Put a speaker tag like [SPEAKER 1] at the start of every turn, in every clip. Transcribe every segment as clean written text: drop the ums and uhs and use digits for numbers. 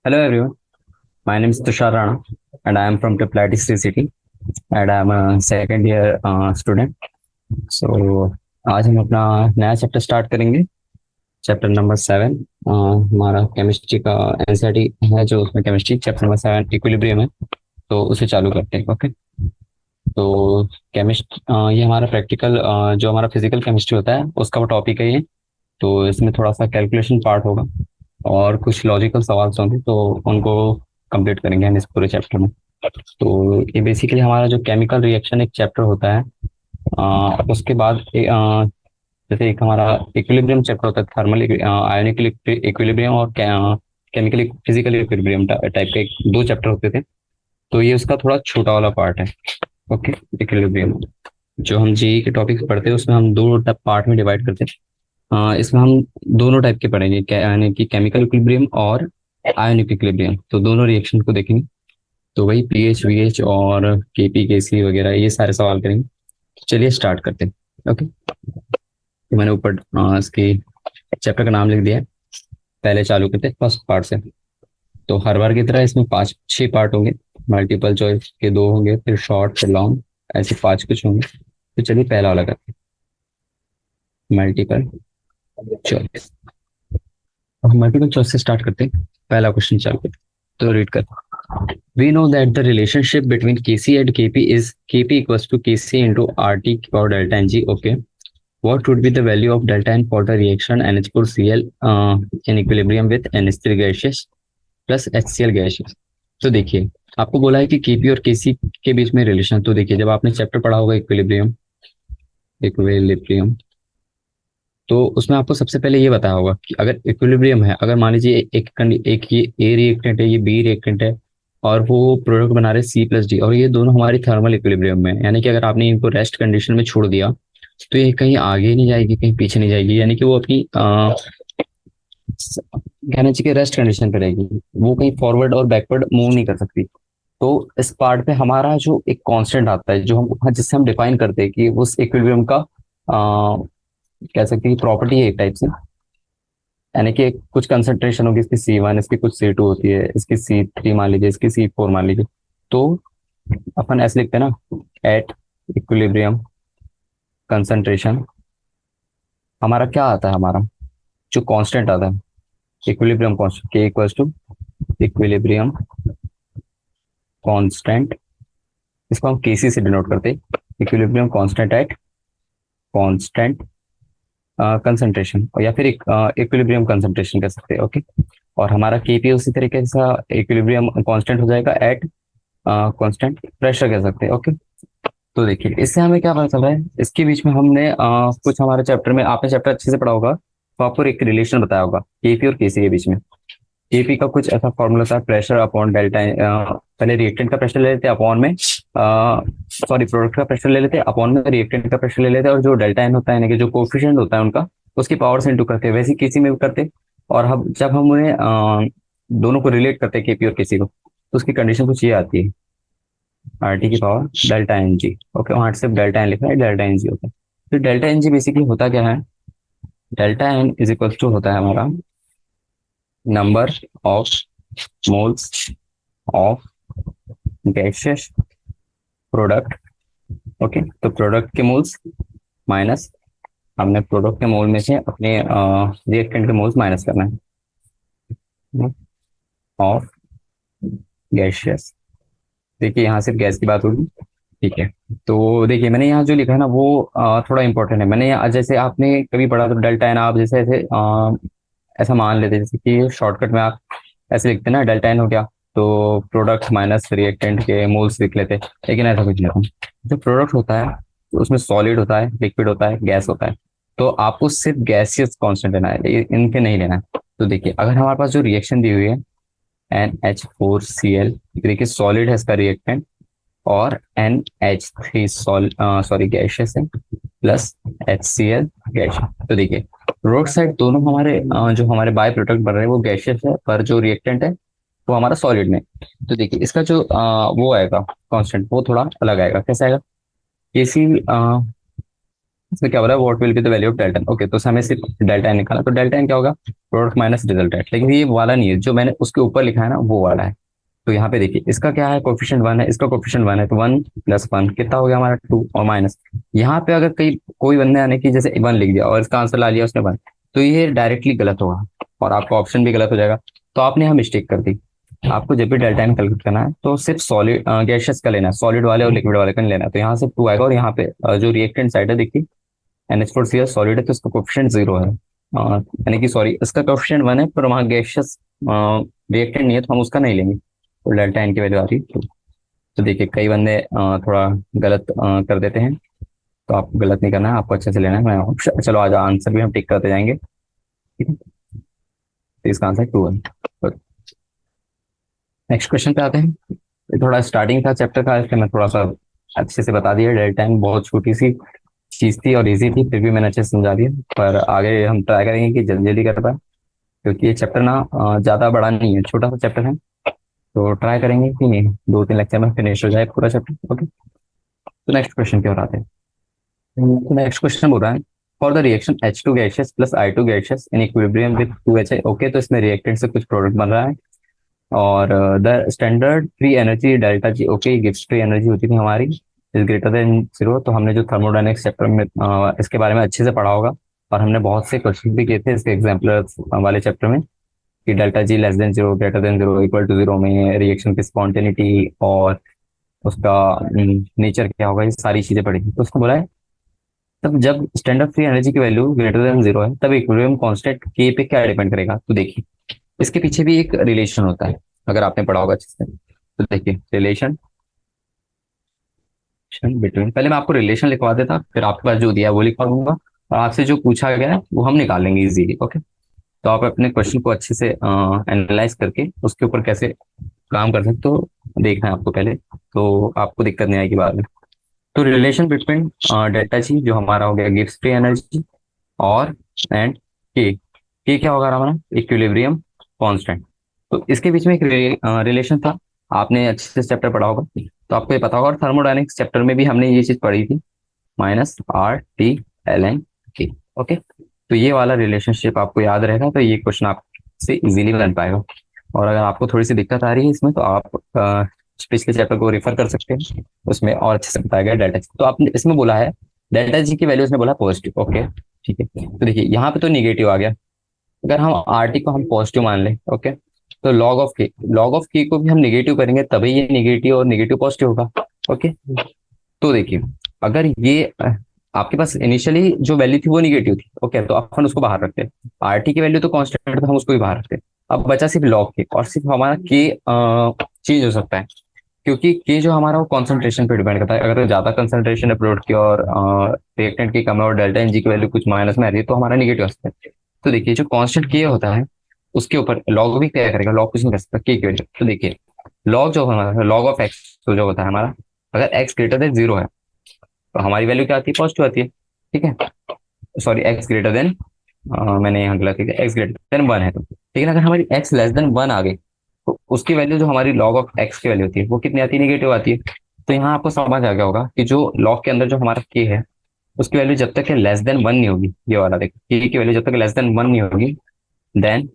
[SPEAKER 1] Hello everyone, my name is Tushar Rana and I am from Triple City and I am a second year student. So आज हम अपना नया chapter start करेंगे। Chapter number 7 हमारा chemistry का NCERT है, जो उसमें केमिस्ट्री चैप्टर नंबर 7 इक्विलिब्रियम है। तो उसे चालू करते हैं। ओके। तो केमिस्ट ये हमारा प्रैक्टिकल जो हमारा फिजिकल केमिस्ट्री होता है उसका वो टॉपिक है ये। तो इसमें थोड़ा सा कैलकुलेशन पार्ट होगा और कुछ लॉजिकल सवाल होंगे, तो उनको कंप्लीट करेंगे हम इस पूरे चैप्टर में। तो ये बेसिकली हमारा जो केमिकल रिएक्शन एक चैप्टर होता है। उसके बाद जैसे एक हमारा इक्विलिब्रियम चैप्टर होता है, थर्मल आयोनिक इक्विलिब्रियम और केमिकल फिजिकल इक्विलिब्रियम टाइप के दो चैप्टर होते थे। तो ये उसका थोड़ा छोटा वाला पार्ट है। ओके। इक्विलिब्रियम जो हम जेई के टॉपिक पढ़ते हैं उसमें हम दो पार्ट में डिवाइड करते हैं। इसमें हम दोनों टाइप के पढ़ेंगे, यानी कि केमिकल इक्विलिब्रियम और आयोनिक इक्विलिब्रियम। तो दोनों रिएक्शन को देखेंगे। तो वही पीएच वीएच और केपी केसी वगैरह ये सारे सवाल करेंगे। तो चलिए स्टार्ट करते हैं। ओके। तो मैंने ऊपर इसकी चैप्टर का नाम लिख दिया है। पहले चालू करते हैं फर्स्ट पार्ट से। तो हर बार की तरह इसमें 5-6 पार्ट होंगे। मल्टीपल चॉइस के 2 होंगे, फिर शॉर्ट फिर लॉन्ग, ऐसे 5 कुछ होंगे। तो चलिए पहला वाला करते हैं, मल्टीपल चॉइस। अब मल्टीपल चॉइस से स्टार्ट करते हैं। पहला क्वेश्चन चालू करते हैं। तो रीड कर। We know that the relationship between Kc and Kp is Kp equals to Kc into RT or delta Ng. Okay. What would be the value of delta N for the reaction NH4Cl in equilibrium with NH3 gaseous plus HCl gaseous? तो देखिए, आपको बोला है कि Kp और Kc के बीच में relation. तो देखिए, जब आपने चैप्टर पढ़ा होगा इक्विलिब्रियम इक्विलिब्रियम, तो उसमें आपको सबसे पहले ये बताया होगा कि अगर इक्विलिब्रियम है, अगर मान लीजिए एक ये ए रिएक्टेंट है, ये बी रिएक्टेंट है, और वो प्रोडक्ट बना रहे सी प्लस डी, और ये दोनों हमारी थर्मल इक्विलिब्रियम में है। यानी कि अगर आपने इनको रेस्ट कंडीशन में छोड़ दिया तो ये कहीं आगे नहीं जाएगी, कहीं पीछे नहीं जाएगी। यानी कि वो अपनी कहना चाहिए रेस्ट कंडीशन पे रहेगी। वो कहीं फॉरवर्ड और बैकवर्ड मूव नहीं कर सकती। तो इस पार्ट पे हमारा जो एक कांस्टेंट आता है, जो हम जिससे हम डिफाइन करते हैं कि उस इक्विलिब्रियम का कह सकते हैं प्रॉपर्टी है एक टाइप से। यानी कि कुछ कंसंट्रेशन होगी, इसकी C1, इसकी कुछ C2 होती है, इसकी C3 मान लीजिए, इसकी C4 मान लीजिए। तो अपन ऐसे लिखते हैं ना, एट इक्विलिब्रियम कंसंट्रेशन हमारा क्या आता है, हमारा जो कांस्टेंट आता है इक्विलिब्रियम कांस्टेंट, के इक्वल्स टू इक्विलिब्रियम कांस्टेंट। इसको हम केसी से डिनोट करते हैं, equilibrium constant at constant concentration, और या फिर इक्विलिब्रियम कंसंट्रेशन कह सकते हैं। ओके। और हमारा केपी उसी तरीके से इक्विलिब्रियम कांस्टेंट हो जाएगा एट कांस्टेंट प्रेशर कह सकते हैं। ओके। तो देखिए, इससे हमें क्या पता चल रहा है, इसके बीच में हमने कुछ हमारे चैप्टर में, आपने चैप्टर अच्छे से पढ़ा होगा तो आपको एक रिलेशन बताया होगा केपी और केसी के बीच में। केपी का कुछ ऐसा फॉर्मूला था, प्रेशर अपॉन डेल्टा। पहले रिएक्टेंट का प्रेशर ले लेते हैं अपॉन में, सॉरी प्रोडक्ट का प्रेशर ले लेते हैं अपॉन में रिएक्टेंट का प्रेशर ले लेते हैं, और जो डेल्टा एन होता है, यानी कि जो कोफिशिएंट होता है उनका, उसकी पावर से इंटू करते हैं। वैसे केसी में भी करते हैं। और हम जब हम उन्हें दोनों को रिलेट करते हैं, केपी और केसी को, तो उसकी कंडीशन कुछ ये आती है, आर टी की power delta N G. Okay, वहां सिर्फ डेल्टा एन लिखना है, डेल्टा एन जी होता है। तो डेल्टा एन जी बेसिकली होता क्या है, delta N is equal to होता है हमारा number of moles of gases product. Okay. तो प्रोडक्ट के मोल्स माइनस, हमने प्रोडक्ट के मोल में से अपने रिएक्टेंट के मोल्स माइनस करना है, ऑफ गैसेस। देखिए, यहाँ सिर्फ गैस की बात होगी। ठीक है। तो देखिए, मैंने यहाँ जो लिखा है ना, वो थोड़ा इंपॉर्टेंट है। मैंने यहाँ, जैसे आपने कभी पढ़ा तो डेल्टा एन, आप जैसे ऐसे ऐसा मान लेते, जैसे कि शॉर्टकट में आप ऐसे लिखते ना, डेल्टा एन हो गया तो प्रोडक्ट माइनस रिएक्टेंट के मोल्स लिख लेते। लेकिन ऐसा कुछ नहीं होता। जो प्रोडक्ट होता है तो उसमें सॉलिड होता है, लिक्विड होता है, गैस होता है। तो आपको सिर्फ गैसियस कांस्टेंट लेना है, इनके नहीं लेना है। तो देखिए, अगर हमारे पास जो रिएक्शन दी हुई है NH4Cl, देखिए सॉलिड है इसका रिएक्टेंट, और NH3 सॉरी गैशियस है, प्लस HCl गैशियस। तो देखिए, रोड साइड दोनों हमारे जो हमारे बाय प्रोडक्ट बन रहे हैं वो गैशियस है, पर जो रिएक्टेंट है वो हमारा सॉलिड में। तो देखिए, इसका जो वो आएगा कांस्टेंट, वो थोड़ा अलग आएगा। कैसे आएगा, केसी इसमें क्या हो रहा है, what will be the value of delta N. Okay, तो हमें सिर्फ डेल्टा एन निकाला, तो डेल्टा एन क्या होगा, प्रोडक्ट माइनस रिजल्ट है। लेकिन ये वाला नहीं है, जो मैंने उसके ऊपर लिखा है ना वो वाला है। तो यहाँ पे देखिए इसका क्या है, कोफिशिएंट 1 है, इसका कोफिशिएंट 1 है, तो 1 प्लस 1 कितना हो गया हमारा 2, और माइनस यहाँ पे अगर कहीं कोई बंदे आने की जैसे 1 लिख दिया और इसका आंसर ला लिया उसने 1, तो ये डायरेक्टली गलत होगा और आपका ऑप्शन भी गलत हो जाएगा। तो आपने यहाँ मिस्टेक कर दी। आपको जब भी डेल्टा एन कैलकुलेट करना है तो सिर्फ सॉलिड गैसेस का लेना है, सॉलिड वाले और लिक्विड वाले का नहीं लेना है। तो यहाँ से 2 आएगा, और यहाँ पे जो रिएक्टेंट साइड है देखिए NH4Cl सॉलिड है तो इसका कोफिशिएंट 0 है, यानी कि सॉरी इसका कोफिशिएंट 1 है, पर वहाँ गैसियस रिएक्टेंट नहीं है तो हम उसका नहीं लेंगे। तो डेल्टा एन की वैल्यू आ रही है 2। तो देखिए कई बंदे थोड़ा गलत कर देते हैं, तो आपको गलत नहीं करना है, आपको अच्छे से लेना है। मैं चलो आज आंसर भी हम टिक करते जाएंगे, ठीक है। तो इसका आंसर 2 है। नेक्स्ट क्वेश्चन पे आते हैं। ये थोड़ा स्टार्टिंग था चैप्टर का, इसलिए मैं थोड़ा सा अच्छे से बता दिया। डेल्टा एन बहुत छोटी सी चीज थी और इजी थी, फिर भी मैंने अच्छे से समझा दिया। पर आगे हम ट्राई करेंगे कि जल्दी जल्दी कर पाए, क्योंकि ये चैप्टर ना ज्यादा बड़ा नहीं है, छोटा सा चैप्टर है। तो ट्राई करेंगे कि 2-3 लेक्चर में फिनिश हो जाए पूरा चैप्टर। ओके, तो नेक्स्ट क्वेश्चन की ओर आते हैं। तो नेक्स्ट क्वेश्चन बोल रहा है, for the reaction H2 gases plus I2 gases in equilibrium with 2HI। Okay, तो इसमें रिएक्टेंट से कुछ प्रोडक्ट बन रहा है, और the standard free energy delta G, okay Gibbs free energy होती थी हमारी इज ग्रेटर देन 0। तो हमने जो थर्मोडायनेमिक्स चैप्टर में इसके बारे में अच्छे से पढ़ा होगा, और हमने बहुत से क्वेश्चन भी किए थे इसके एग्जाम्पलर वाले चैप्टर में, कि delta G less than 0, greater than 0, equal to 0 में रिएक्शन की स्पॉन्टेनिटी और उसका नेचर क्या होगा, ये सारी चीजें पढ़ी थी। तो उसको बोला है तब जब स्टैंडर्ड फ्री एनर्जी की वैल्यू ग्रेटर देन 0 है तब इक्विलिब्रियम कांस्टेंट के पे क्या डिपेंड करेगा। तो देखिए इसके पीछे भी एक रिलेशन होता है, अगर आपने पढ़ा होगा अच्छे से। तो देखिए रिलेशन बिटवीन, पहले मैं आपको रिलेशन लिखवा देता, फिर आपके पास जो दिया है वो लिखवा दूंगा, और आपसे जो पूछा गया है वो हम निकाल लेंगे इजीली। ओके, तो आप अपने क्वेश्चन को अच्छे से एनालाइज करके उसके ऊपर कैसे काम कर सकते हो देखना है आपको पहले, तो आपको दिक्कत नहीं आएगी बाद में। तो रिलेशन बिटवीन डेल्टा जी जो हमारा हो गया गिब्स फ्री एनर्जी और एंड के क्या होगा हमारा इक्विलिब्रियम कांस्टेंट। तो इसके बीच में एक रिलेशन था, आपने अच्छे से चैप्टर पढ़ा होगा तो आपको ये पता होगा, और थर्मोडायनेमिक्स चैप्टर में भी हमने ये चीज पढ़ी थी, -RT ln K। ओके, तो ये वाला रिलेशनशिप आपको याद रहेगा, तो ये क्वेश्चन आपसे इजीली बन पाएगा। और अगर आपको थोड़ी सी दिक्कत आ रही है इसमें, तो आप पिछले चैप्टर को रेफर कर सकते हैं, उसमें और अच्छे से बताया गया डेल्टा जी। तो आपने इसमें बोला है डेल्टा जी की वैल्यू उसने बोला पॉजिटिव। ओके ठीक है, तो देखिए यहाँ पे तो निगेटिव आ गया, अगर हम RT को हम पॉजिटिव मान लें, ओके, तो लॉग ऑफ के को भी हम निगेटिव करेंगे तभी ये निगेटिव और निगेटिव पॉजिटिव होगा। ओके, तो देखिए अगर ये आपके पास इनिशियली जो वैल्यू थी वो निगेटिव थी, ओके, तो अपन उसको बाहर रखते हैं। RT की वैल्यू तो कांस्टेंट था, हम उसको भी बाहर रखते हैं। अब बचा सिर्फ लॉग के, और सिर्फ हमारा के चेंज हो सकता है, क्योंकि के जो हमारा वो कॉन्सेंट्रेशन पे डिपेंड करता है। अगर ज्यादा कंसंट्रेशन है प्रोडक्ट की और रिएक्टेंट की कम है और डेल्टा एन जी की वैल्यू कुछ माइनस में आ रही है, तो हमारा निगेटिव आ सकता है। तो देखिए जो कांस्टेंट के होता है उसके ऊपर लॉग भी क्या करेगा, लॉग कुछ नहीं कर सकता के की वैल्यू। तो देखिए लॉग जो हमारा लॉग ऑफ एक्स तो जो होता है हमारा, अगर एक्स ग्रेटर देन 0 है तो हमारी वैल्यू क्या आती है, पॉजिटिव आती है। ठीक है, सॉरी एक्स ग्रेटर देन, मैंने यहाँ गलत किया, एक्स ग्रेटर देन 1 है तो। लेकिन अगर हमारी एक्स लेस देन 1 आ गई तो उसकी वैल्यू जो हमारी लॉग ऑफ एक्स की वैल्यू होती है वो कितनी आती है, निगेटिव आती है। तो यहाँ आपको समझ आ गया होगा कि जो लॉग के अंदर जो हमारा के है उसकी वैल्यू जब तक लेस देन 1 नहीं होगी, ये वाला देखो के की वैल्यू जब तक लेस देन 1 नहीं होगी, then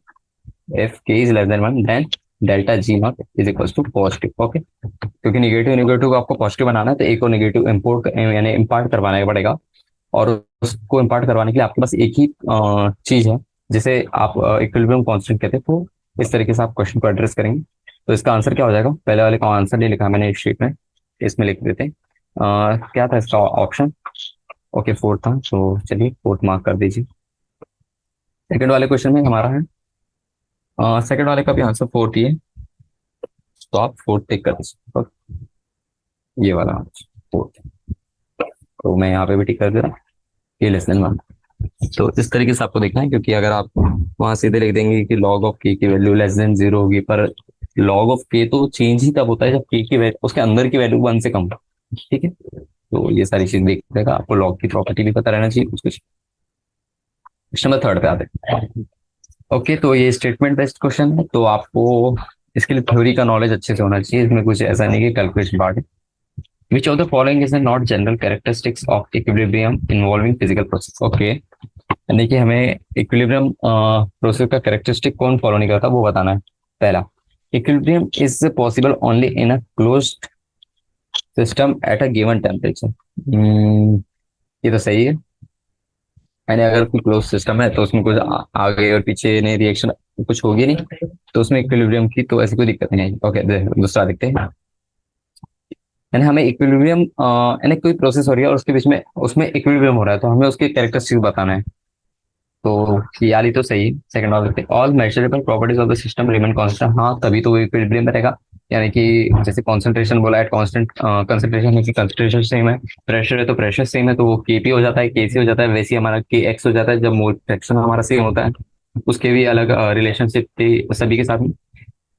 [SPEAKER 1] if K is less than 1 then delta G not is equal to positive. Okay, क्योंकि निगेटिव निगेटिव को आपको पॉजिटिव बनाना है तो एक और निगेटिव इम्पोर्ट यानी इम्पार्ट करवाना पड़ेगा, और उसको इम्पार्ट करवाने के लिए आपके पास एक ही चीज है जिसे आप इक्विलिब्रियम कांस्टेंट कहते हैं। तो इस तरीके से आप क्वेश्चन को एड्रेस करेंगे। तो इसका आंसर क्या हो जाएगा, पहले वाले का आंसर नहीं लिखा मैंने एक शीट में, इसमें लिख देते हैं। क्या था इसका ऑप्शन, ओके फोर्थ था, तो चलिए फोर्थ मार्क कर दीजिए। सेकंड वाले क्वेश्चन में हमारा है, सेकंड वाले का भी आंसर फोर्थ ही है, तो आप फोर्थ टिक कर दीजिए। ये वाला फोर्थ, तो मैं यहाँ पे भी टिक कर दे रहा हूँ, ये लेस देन 1। तो इस तरीके से आपको देखना है, क्योंकि अगर आप वहां सीधे लिख देंगे कि लॉग ऑफ के की वैल्यू लेस देन 0 होगी, पर लॉग ऑफ के तो चेंज ही तब होता है जब के की वैल्यू उसके अंदर की वैल्यू 1 से कम हो। ठीक है, तो ये सारी चीज देख देगा, आपको लॉग की प्रॉपर्टी भी पता रहना चाहिए कुछ। क्वेश्चन नंबर थर्ड पे आते हैं। ओके, तो ये स्टेटमेंट बेस्ड क्वेश्चन है, तो आपको इसके लिए थ्योरी का नॉलेज अच्छे से होना चाहिए, इसमें कुछ ऐसा नहीं कि कैलकुलेशन पार्ट है। Which of the following is not general characteristics of equilibrium involving physical process. Okay, देखिए हमें इक्विलिब्रियम प्रोसेस का कैरेक्टरिस्टिक कौन फॉलो नहीं करता वो बताना है। पहला, equilibrium is possible only in a closed system at a given temperature. ये तो सही है। यानी अगर कोई क्लोज सिस्टम है तो उसमें कुछ आगे और पीछे नहीं, रिएक्शन कुछ होगी नहीं, तो उसमें इक्विलिब्रियम की तो ऐसी कोई दिक्कत नहीं आएगी। ओके, दूसरा देखते हैं। यानी हमें इक्विलिब्रियम, यानी कोई प्रोसेस हो रही है और उसके बीच में उसमें इक्विलिब्रियम हो रहा है, तो हमें उसके कैरेक्टरिस्टिक्स बताना है। तो ये वाली तो सही। सेकंड वाला देखते हैं। All measurable properties of the system remain constant. हाँ, तभी तो वो इक्विलिब्रियम में रहेगा। यानी कि जैसे कॉन्सेंट्रेशन बोला है, कांस्टेंट कंसंट्रेशन है कि कंसंट्रेशन सेम है। प्रेशर है तो प्रेशर सेम है, तो वो केपी हो जाता है, केसी हो जाता है। वैसे ही हमारा के एक्स हो जाता है जब मोल फ्रैक्शन हमारा सेम होता है। उसके भी अलग रिलेशनशिप थी सभी के साथ में।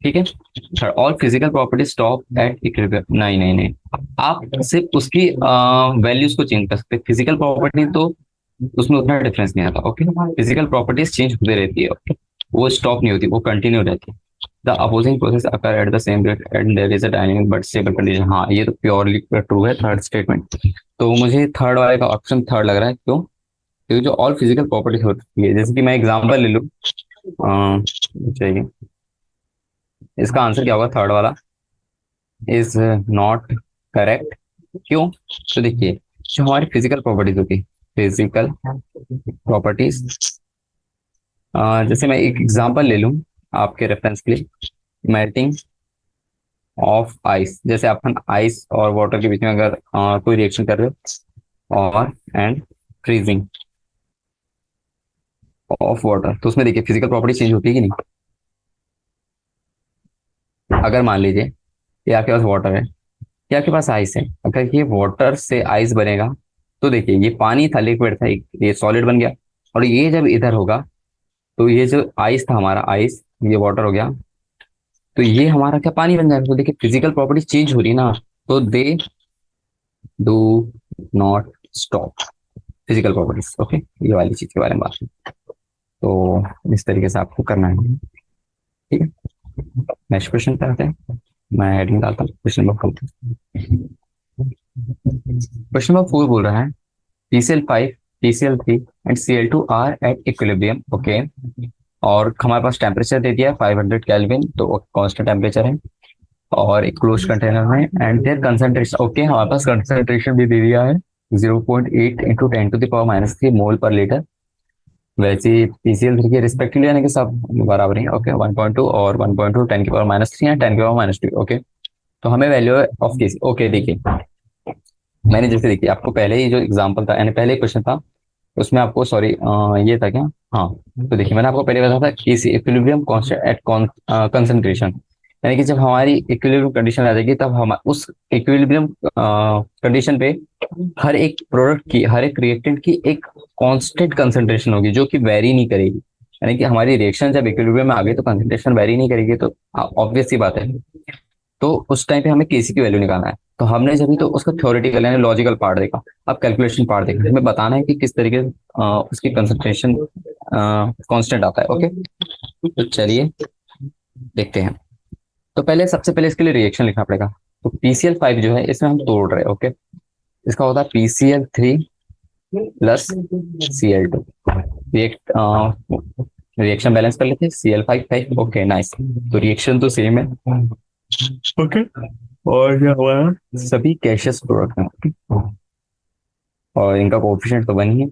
[SPEAKER 1] ठीक है। Third, all physical properties stop at equilibrium. नहीं नहीं नहीं, आप सिर्फ उसकी वैल्यूज को चेंज कर सकते हैं। फिजिकल प्रॉपर्टी तो उसमें उतना डिफरेंस नहीं आता। ओके, फिजिकल प्रॉपर्टीज चेंज होती रहती है। ओके, वो स्टॉप नहीं होती, वो कंटिन्यू रहती है। The opposing process occur at the same rate and there is a dynamic but stable condition. हाँ, ये तो प्योरली ट्रू है, थर्ड स्टेटमेंट। तो मुझे थर्ड वाले का ऑप्शन थर्ड लग रहा है। क्यों? क्योंकि जो ऑल फिजिकल प्रॉपर्टीज होती है, जैसे कि मैं एग्जांपल ले लूँ, चाहिए इसका आंसर क्या होगा? थर्ड वाला इज नॉट करेक्ट। क्यों? तो देखिए, जो हमारी फिजिकल प्रॉपर्टीज होती है, फिजिकल प्रॉपर्टीज, जैसे मैं एक एग्जांपल ले लूं आपके रेफरेंस के लिए, मेल्टिंग ऑफ आइस। जैसे अपन आइस और वाटर के बीच में अगर कोई रिएक्शन कर रहे हो, और एंड फ्रीजिंग ऑफ वाटर, तो उसमें देखिए फिजिकल प्रॉपर्टी चेंज होती है कि नहीं? अगर मान लीजिए कि आपके पास वाटर है या आपके पास आइस है, अगर ये वाटर से आइस बनेगा, तो देखिए ये पानी था, लिक्विड था, ये सॉलिड बन गया। और ये जब इधर होगा, तो ये जो आइस था हमारा, आइस, ये वाटर हो गया, तो ये हमारा क्या, पानी बन जाएगा। तो देखिए फिजिकल प्रॉपर्टी चेंज हो रही है ना, तो they do not stop physical properties. Okay, ये वाली चीज के बारे में बात है। तो इस तरीके से आपको करना है। ठीक है, नेक्स्ट क्वेश्चन पे आते हैं। मैं हेडिंग डालता हूँ क्वेश्चन नंबर 4। क्वेश्चन नंबर 4 बोल रहा है TCl5, TCl3 and Cl2 are at equilibrium. Okay, और हमारे पास टेम्परेचर दे दिया है 500 केल्विन, तो कांस्टेंट टेम्परेचर है, और एक क्लोज कंटेनर में। एंड देयर कंसंट्रेशन, ओके, हमारे पास कंसंट्रेशन भी दे दिया है 0.8 इंटू 10⁻³ मोल पर लीटर। वैसे PCl3 के रिस्पेक्टिवली यानी कि सब बराबर ही। ओके, 1.2 और 1.2 10⁻³ या 10⁻²। ओके, तो हमें वैल्यू ऑफ केसी। ओके, देखिए मैंने जैसे देखिए आपको पहले ही जो एग्जांपल था, यानी पहले ही क्वेश्चन था, उसमें आपको सॉरी, ये था क्या? हाँ, तो देखिए मैंने आपको पहले बताया था केसी इक्विलिब्रियम कांस्टेंट एट कंसंट्रेशन। यानी कि जब हमारी इक्विलिब्रियम कंडीशन आ जाएगी, तब हम उस इक्विलिब्रियम कंडीशन पे हर एक प्रोडक्ट की, हर एक रिएक्टेंट की एक कांस्टेंट कंसंट्रेशन होगी, जो कि वेरी नहीं करेगी। यानी कि हमारी रिएक्शन जब इक्विलिब्रियम में आ गई तो कंसंट्रेशन वेरी नहीं करेगी, तो ऑब्वियस सी बात है। तो उस टाइम पे हमें केसी की वैल्यू निकालना है। तो हमने जब भी तो उसका थ्योरेटिकल यानी लॉजिकल पार्ट देखा, अब कैलकुलेशन पार्ट देखा। हमें बताना है कि किस तरीके से उसकी कंसंट्रेशन कांस्टेंट आता है। ओके, तो चलिए देखते हैं। तो पहले सबसे पहले इसके लिए रिएक्शन लिखना पड़ेगा। तो PCl5 जो है, इसमें हम तोड़ रहे हैं। ओके, इसका होता है PCl3 plus Cl2। React reaction balance कर लेते हैं, Cl5 ओके नाइस। तो रिएक्शन तो सेम है। ओके, और क्या हुआ है, सभी गैसियस प्रोडक्ट हैं, और इनका कोफिशिएंट तो बनी है।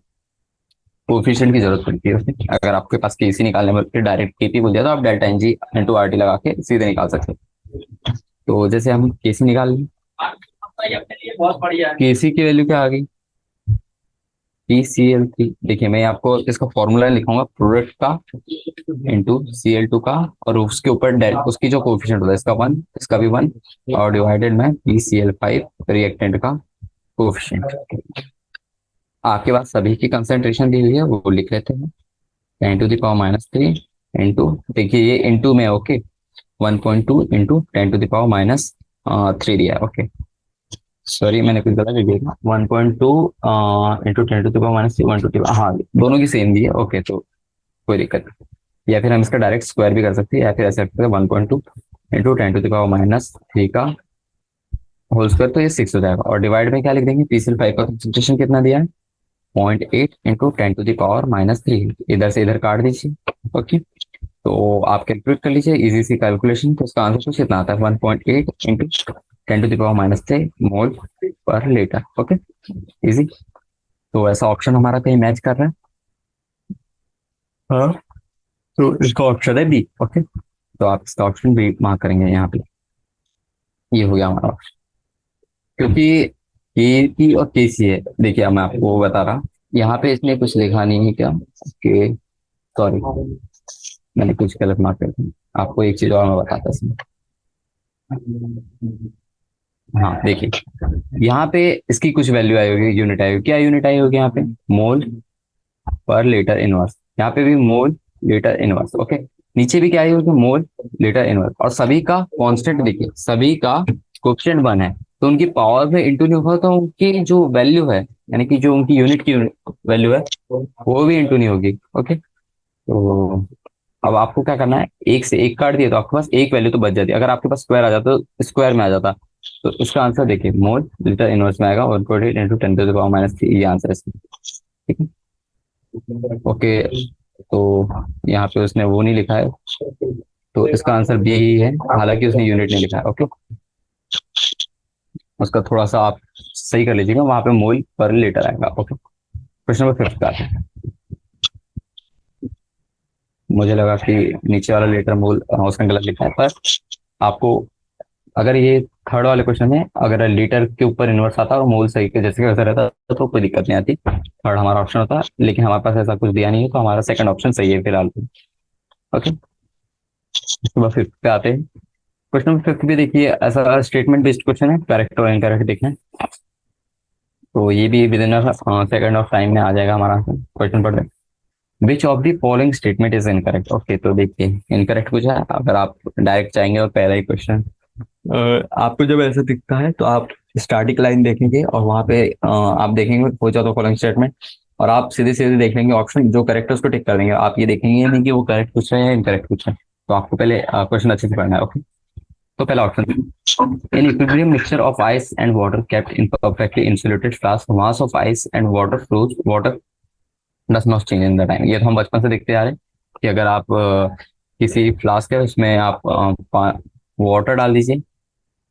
[SPEAKER 1] कोफिशिएंट की जरूरत पड़ती है उसमें। अगर आपके पास केसी निकालने में फिर डायरेक्ट केपी बोल दिया, तो आप delta N G into R T लगा के सीधे निकाल सकते हैं। तो जैसे हम केसी निकाल लें, केसी की वैल्यू क्या आ गई? PCl3। देखिए मैं आपको इसका फॉर्मूला लिखूंगा, प्रोडक्ट का इंटू Cl2 का, और उसके ऊपर उसकी जो कोफिशिएंट होता है, इसका 1, इसका भी 1, और डिवाइडेड में PCl5 रिएक्टेंट का कोफिशिएंट। आपके पास सभी की कंसंट्रेशन दी हुई है, वो लिख लेते हैं। 10⁻³ इंटू, देखिए ये इंटू में, ओके, 1.2 इंटू 10⁻³ दिया है। ओके, सॉरी मैंने कुछ गलत लिख दिया। 1.2 इंटू 10⁻³ 120, हाँ दोनों की सेम दी है। ओके, तो कोई दिक्कत नहीं। या फिर हम इसका डायरेक्ट स्क्वायर भी कर सकते हैं, या फिर ऐसे रख सकते हैं 1.2 इंटू 10⁻³ का होल स्क्वायर तो ये 6 हो जाएगा, और डिवाइड में क्या लिख देंगे, PCl5 का कंसेंट्रेशन कितना दिया है, 0.8 इंटू 10⁻³ इधर से इधर काट दीजिए। ओके, तो आप कैलकुलेट कर लीजिए इजी सी कैलकुलेशन, तो उसका आंसर कुछ इतना आता है, 1.8 इंटू 10⁻³ मोल पर लीटर। Okay, easy. तो ऐसा ऑप्शन हमारा कहीं मैच कर रहा है? हाँ, तो इसका ऑप्शन है बी। ओके, तो आप इसका ऑप्शन बी मार्क करेंगे यहाँ पे। ये हो गया हमारा ऑप्शन, क्योंकि के पी और के सी है। देखिए अब मैं आपको वो बता रहा, यहाँ पे इसने कुछ लिखा नहीं है क्या कि, सॉरी मैंने कुछ गलत मार्क कर दिया। आपको एक चीज और मैं बताता इसमें। हाँ देखिए, यहाँ पे इसकी कुछ वैल्यू आई होगी, यूनिट आई होगी। क्या यूनिट आई होगी यहाँ पे, मोल पर लीटर इनवर्स। यहाँ पे भी मोल लीटर इनवर्स। ओके, नीचे भी क्या आई होगी, मोल लीटर इनवर्स, और सभी का कांस्टेंट देखिए, सभी का कोएफिशिएंट 1 है, तो उनकी पावर में इंटू नहीं होगा, तो उनकी जो वैल्यू है, यानी कि जो उनकी यूनिट की वैल्यू है, वो भी इंटू नहीं होगी। ओके, तो अब आपको क्या करना है, एक से एक काट दिया तो आपके पास एक वैल्यू तो बच जाती है। अगर आपके पास स्क्वायर आ जाता तो स्क्वायर में आ जाता, तो इसका आंसर देखिए, मोल लीटर इनवर्स में आएगा 1.8 इंटू 10⁻³ ये आंसर है इसका। ठीक है, ओके, तो यहाँ पे उसने वो नहीं लिखा है, तो इसका आंसर बी ही है, हालांकि उसने यूनिट नहीं लिखा है। ओके, उसका थोड़ा सा आप सही कर लीजिएगा, वहां पे मोल पर लीटर आएगा। ओके, क्वेश्चन नंबर 5 का है। मुझे लगा कि नीचे वाला लीटर मोल उसका गलत लिखा है, पर आपको अगर ये थर्ड वाले क्वेश्चन में अगर लीटर के ऊपर इन्वर्स आता और मोल सही के जैसे कैसा रहता तो कोई दिक्कत नहीं आती, थर्ड हमारा ऑप्शन होता, लेकिन हमारे पास ऐसा कुछ दिया नहीं है, तो हमारा सेकंड ऑप्शन सही है फिलहाल। ओके, उसके बाद फिफ्थ पे आते हैं। क्वेश्चन नंबर 5 भी देखिए, ऐसा स्टेटमेंट बेस्ड क्वेश्चन है, करेक्ट और इनकरेक्ट देखना है, तो ये भी with in second of time में आ जाएगा हमारा क्वेश्चन। पढ़ रहे, which of the following statement is incorrect. Okay, तो देखिए इनकरेक्ट पूछा है, अगर आप डायरेक्ट चाहेंगे और पहला ही क्वेश्चन आपको जब ऐसा दिखता है तो आप स्टार्टिंग लाइन देखेंगे और वहां पे आप देखेंगे पूछा तो फॉलोइंग स्टेटमेंट, और आप सीधे सीधे देख लेंगे ऑप्शन जो करेक्ट है उसको टिक कर देंगे। आप ये देखेंगे नहीं कि वो करेक्ट पूछ रहे हैं या इनकरेक्ट पूछ रहे हैं, तो आपको पहले क्वेश्चन अच्छे से पढ़ना है। ओके, तो पहला option, in equilibrium mixture of ice and water kept in perfectly insulated flask, mass of ice and water flows, water does not change in the time. ये तो हम बचपन से देखते आ रहे हैं कि अगर आप किसी फ्लास्क है उसमें आप वाटर डाल दीजिए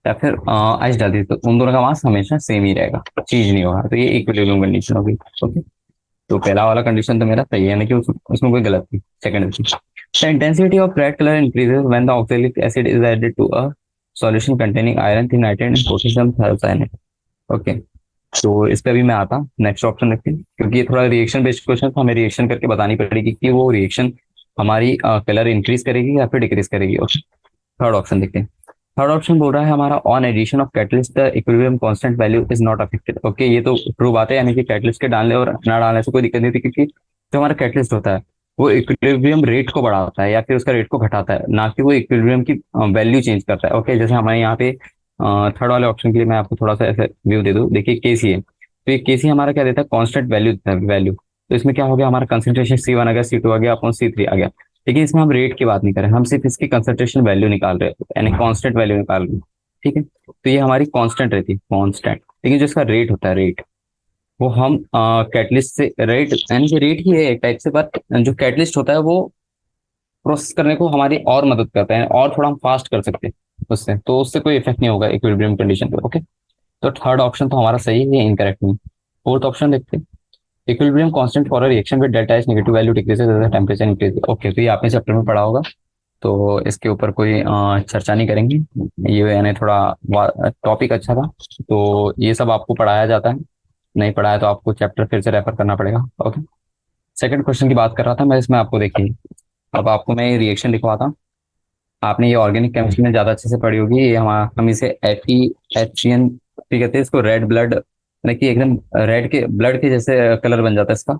[SPEAKER 1] या फिर आइस डाल दीजिए, तो उन दोनों का मास हमेशा सेम ही रहेगा, चेंज नहीं होगा, तो ये इक्विलिब्रियम कंडीशन होगी। ओके, तो पहला वाला कंडीशन तो मेरा सही है, यानी कि उसमें कोई गलत नहीं। Second, the intensity of red color increases when the oxalic acid is added to a solution containing iron, nitrate and potassium thiocyanate. Okay, तो इस पे भी मैं आता, नेक्स्ट ऑप्शन देखते हैं, क्योंकि ये थोड़ा रिएक्शन बेस्ड क्वेश्चन था, हमें रिएक्शन करके बतानी पड़ेगी कि वो रिएक्शन हमारी कलर इंक्रीज करेगी या फिर डिक्रीज करेगी। ओके, थर्ड ऑप्शन देखते हैं। थर्ड ऑप्शन बोल रहा है हमारा, on addition of catalyst the equilibrium constant value is not affected. Okay, ये तो ट्रू बात है, यानी कि कैटलिस्ट के डालने और ना डालने से कोई दिक्कत नहीं होती, क्योंकि जो हमारा कैटलिस्ट होता है वो इक्विलिब्रियम रेट को बढ़ाता है या फिर उसका रेट को घटाता है, ना कि वो इक्विलिब्रियम की वैल्यू चेंज करता है। ओके, जैसे हमारे यहाँ पे थर्ड वाले ऑप्शन के लिए मैं आपको थोड़ा सा ऐसे व्यू दे दूँ, देखिए केसी है, तो ये केसी हमारा क्या देता है, कांस्टेंट वैल्यू देता है, वैल्यू। तो इसमें क्या हो गया, हमारा कंसंट्रेशन C1 आ गया, C2 आ गया, अपॉन C3 आ गया। लेकिन इसमें हम रेट की बात नहीं कर रहे, हम सिर्फ इसकी कंसंट्रेशन वैल्यू निकाल रहे हैं, यानी कांस्टेंट वैल्यू निकाल रहे हैं। ठीक है, तो ये हमारी कांस्टेंट रहती है, कांस्टेंट। लेकिन जो इसका रेट होता है, रेट, वो हम कैटलिस्ट से रेट, यानी कि रेट ही है एक टाइप से, पर जो कैटलिस्ट होता है वो प्रोसेस करने को हमारी और मदद करता है, और थोड़ा हम फास्ट कर सकते हैं उससे, तो उससे कोई इफेक्ट नहीं होगा इक्विलिब्रियम कंडीशन पे। ओके, तो थर्ड ऑप्शन तो हमारा सही है, इनकरेक्ट नहीं। फोर्थ ऑप्शन देखते हैं, equilibrium constant for a reaction with delta H negative value decreases as the temperature increase. Okay, तो ये आपने चैप्टर में पढ़ा होगा, तो इसके ऊपर कोई चर्चा नहीं करेंगे, ये यानी थोड़ा टॉपिक अच्छा था, तो ये सब आपको पढ़ाया जाता है, नहीं पढ़ाया तो आपको चैप्टर फिर से रेफर करना पड़ेगा। ओके, सेकंड क्वेश्चन की बात कर रहा था मैं, इसमें आपको देखिए, अब आपको मैं ये रिएक्शन लिखवाता हूँ। आपने ये ऑर्गेनिक केमिस्ट्री में ज्यादा अच्छे से पढ़ी होगी, ये हम इसे FeHCN भी कहते हैं, इसको रेड ब्लड, यानी कि एकदम रेड के ब्लड के जैसे कलर बन जाता है इसका।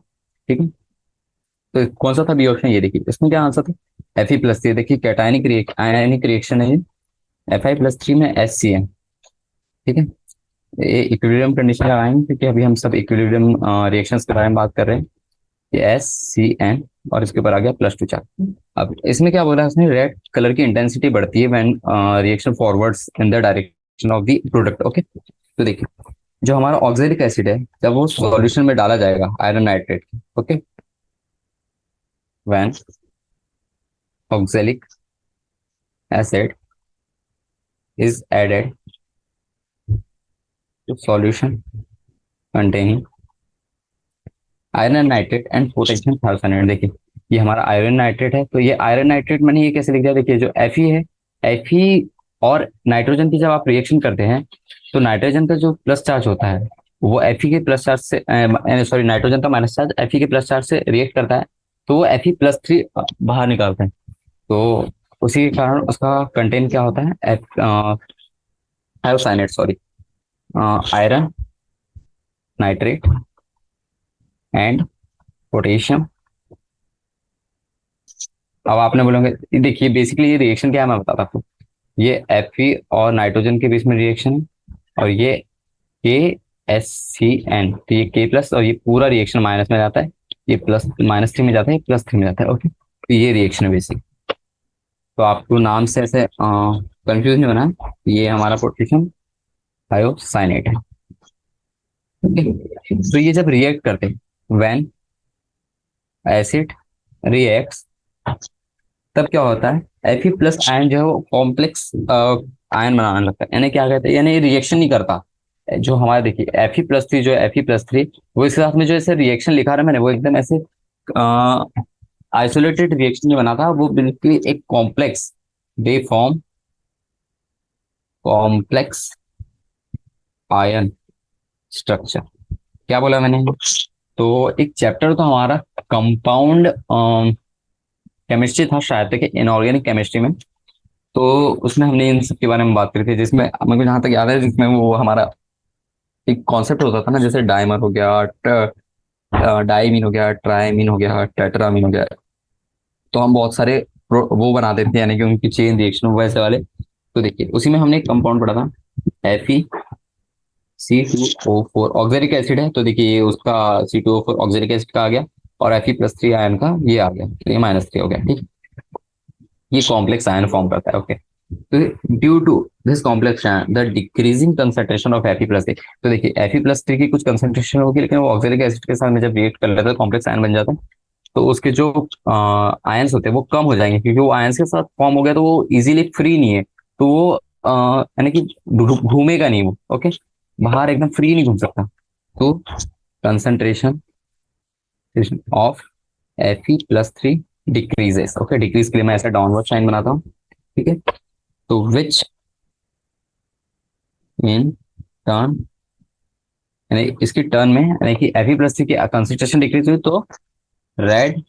[SPEAKER 1] ठीक है, तो कौन सा था बी ऑप्शन, ये देखिए इसमें क्या आंसर था, Fe+3। देखिए कैटायनिक आयनिक रिएक्शन है ये, Fi+3 में HC है। ठीक है, ये इक्विलिब्रियम कंडीशन लगाएंगे, क्योंकि अभी हम सब इक्विलिब्रियम रिएक्शंस के बारे में बात कर रहे हैं। ये SCN, और इसके ऊपर आ गया +2 चार्ज। अब इसमें क्या बोला है उसने, रेड कलर की इंटेंसिटी बढ़ती है when reaction forwards in the direction of the product. Okay, तो देखिए जो हमारा ऑक्जेलिक एसिड है जब वो सॉल्यूशन में डाला जाएगा iron nitrate, okay, when oxalic acid is added to solution containing iron nitrate and potassium thiocyanide. देखिए ये हमारा आयरन नाइट्रेट है, तो ये आयरन नाइट्रेट मैंने ये कैसे लिख दिया, देखिए जो Fe है, Fe और नाइट्रोजन की जब आप रिएक्शन करते हैं तो नाइट्रोजन का जो प्लस चार्ज होता है वो Fe के प्लस चार्ज से, सॉरी नाइट्रोजन का माइनस चार्ज Fe के प्लस चार्ज से रिएक्ट करता है, तो वो Fe+3 बाहर निकालता है। तो उसी के कारण उसका कंटेंट क्या होता है, thiocyanide, sorry, iron nitrate and potassium. अब आपने बोलोगे देखिए बेसिकली ये रिएक्शन क्या है, मैं बताता हूँ। ये Fe और नाइट्रोजन के बीच में रिएक्शन है, और ये KSCN, तो ये K प्लस, और ये पूरा रिएक्शन माइनस में जाता है, ये प्लस -3 में जाता है, +3 में जाता है। ओके, तो ये रिएक्शन है बेसिक। तो आपको नाम से ऐसे कंफ्यूज नहीं होना है, ये हमारा पोटेशियम थायोसाइनेट है। ओके, तो ये जब रिएक्ट करते हैं, व्हेन एसिड रिएक्ट्स, तब क्या होता है, Fe+ आयन जो है वो कॉम्प्लेक्स आयन बनाने लगता है, यानी क्या कहते हैं, यानी रिएक्शन नहीं करता। जो हमारा देखिए Fe+3 जो है Fe+3, वो इसके साथ में जो ऐसे रिएक्शन लिखा रहा है मैंने, वो एकदम ऐसे आइसोलेटेड रिएक्शन नहीं बना था, वो बिल्कुल एक complex they form complex ion structure. क्या बोला मैंने, तो एक चैप्टर तो हमारा कंपाउंड केमिस्ट्री था शायद तक, इनऑर्गेनिक केमिस्ट्री में, तो उसमें हमने इन सब के बारे में बात करी थी, जिसमें मेरे को जहां तक याद है, जिसमें वो हमारा एक कॉन्सेप्ट होता था ना, जैसे डाइमर हो गया, डाइमीन हो गया, ट्राइमीन हो गया, टेट्रामीन हो गया, तो हम बहुत सारे वो बनाते थे, यानी कि उनकी चेन रिएक्शन वैसे वाले। तो देखिए उसी में हमने एक कंपाउंड पढ़ा था, FeC2O4 ऑक्जेलिक एसिड है, तो देखिए ये उसका C2O4 ऑक्जेलिक एसिड का आ गया, और Fe+3 आयन का ये आ गया, तो ये -3 हो गया, ठीक। ये कॉम्प्लेक्स आयन फॉर्म करता है। ओके, तो due to this complex ion the decreasing concentration of Fe+3, तो देखिए Fe+3 की कुछ कंसंट्रेशन होगी, लेकिन वो ऑक्जेलिक एसिड के साथ में जब रिएक्ट कर लेता है कॉम्प्लेक्स आयन बन जाता है, तो उसके जो आयंस होते हैं वो कम हो जाएंगे, क्योंकि वो आयंस के साथ फॉर्म हो गया, तो वो इजीली फ्री नहीं है, तो वो यानी कि घूमेगा नहीं वो। ओके, बाहर एकदम फ्री नहीं घूम सकता, तो concentration of Fe+3 decreases. Okay, decrease के लिए मैं ऐसा डाउनवर्ड साइन बनाता हूँ, ठीक है। तो विच इन टर्न, यानी इसकी टर्न में, यानी कि Fe+3 की कंसंट्रेशन डिक्रीज हुई, तो रेड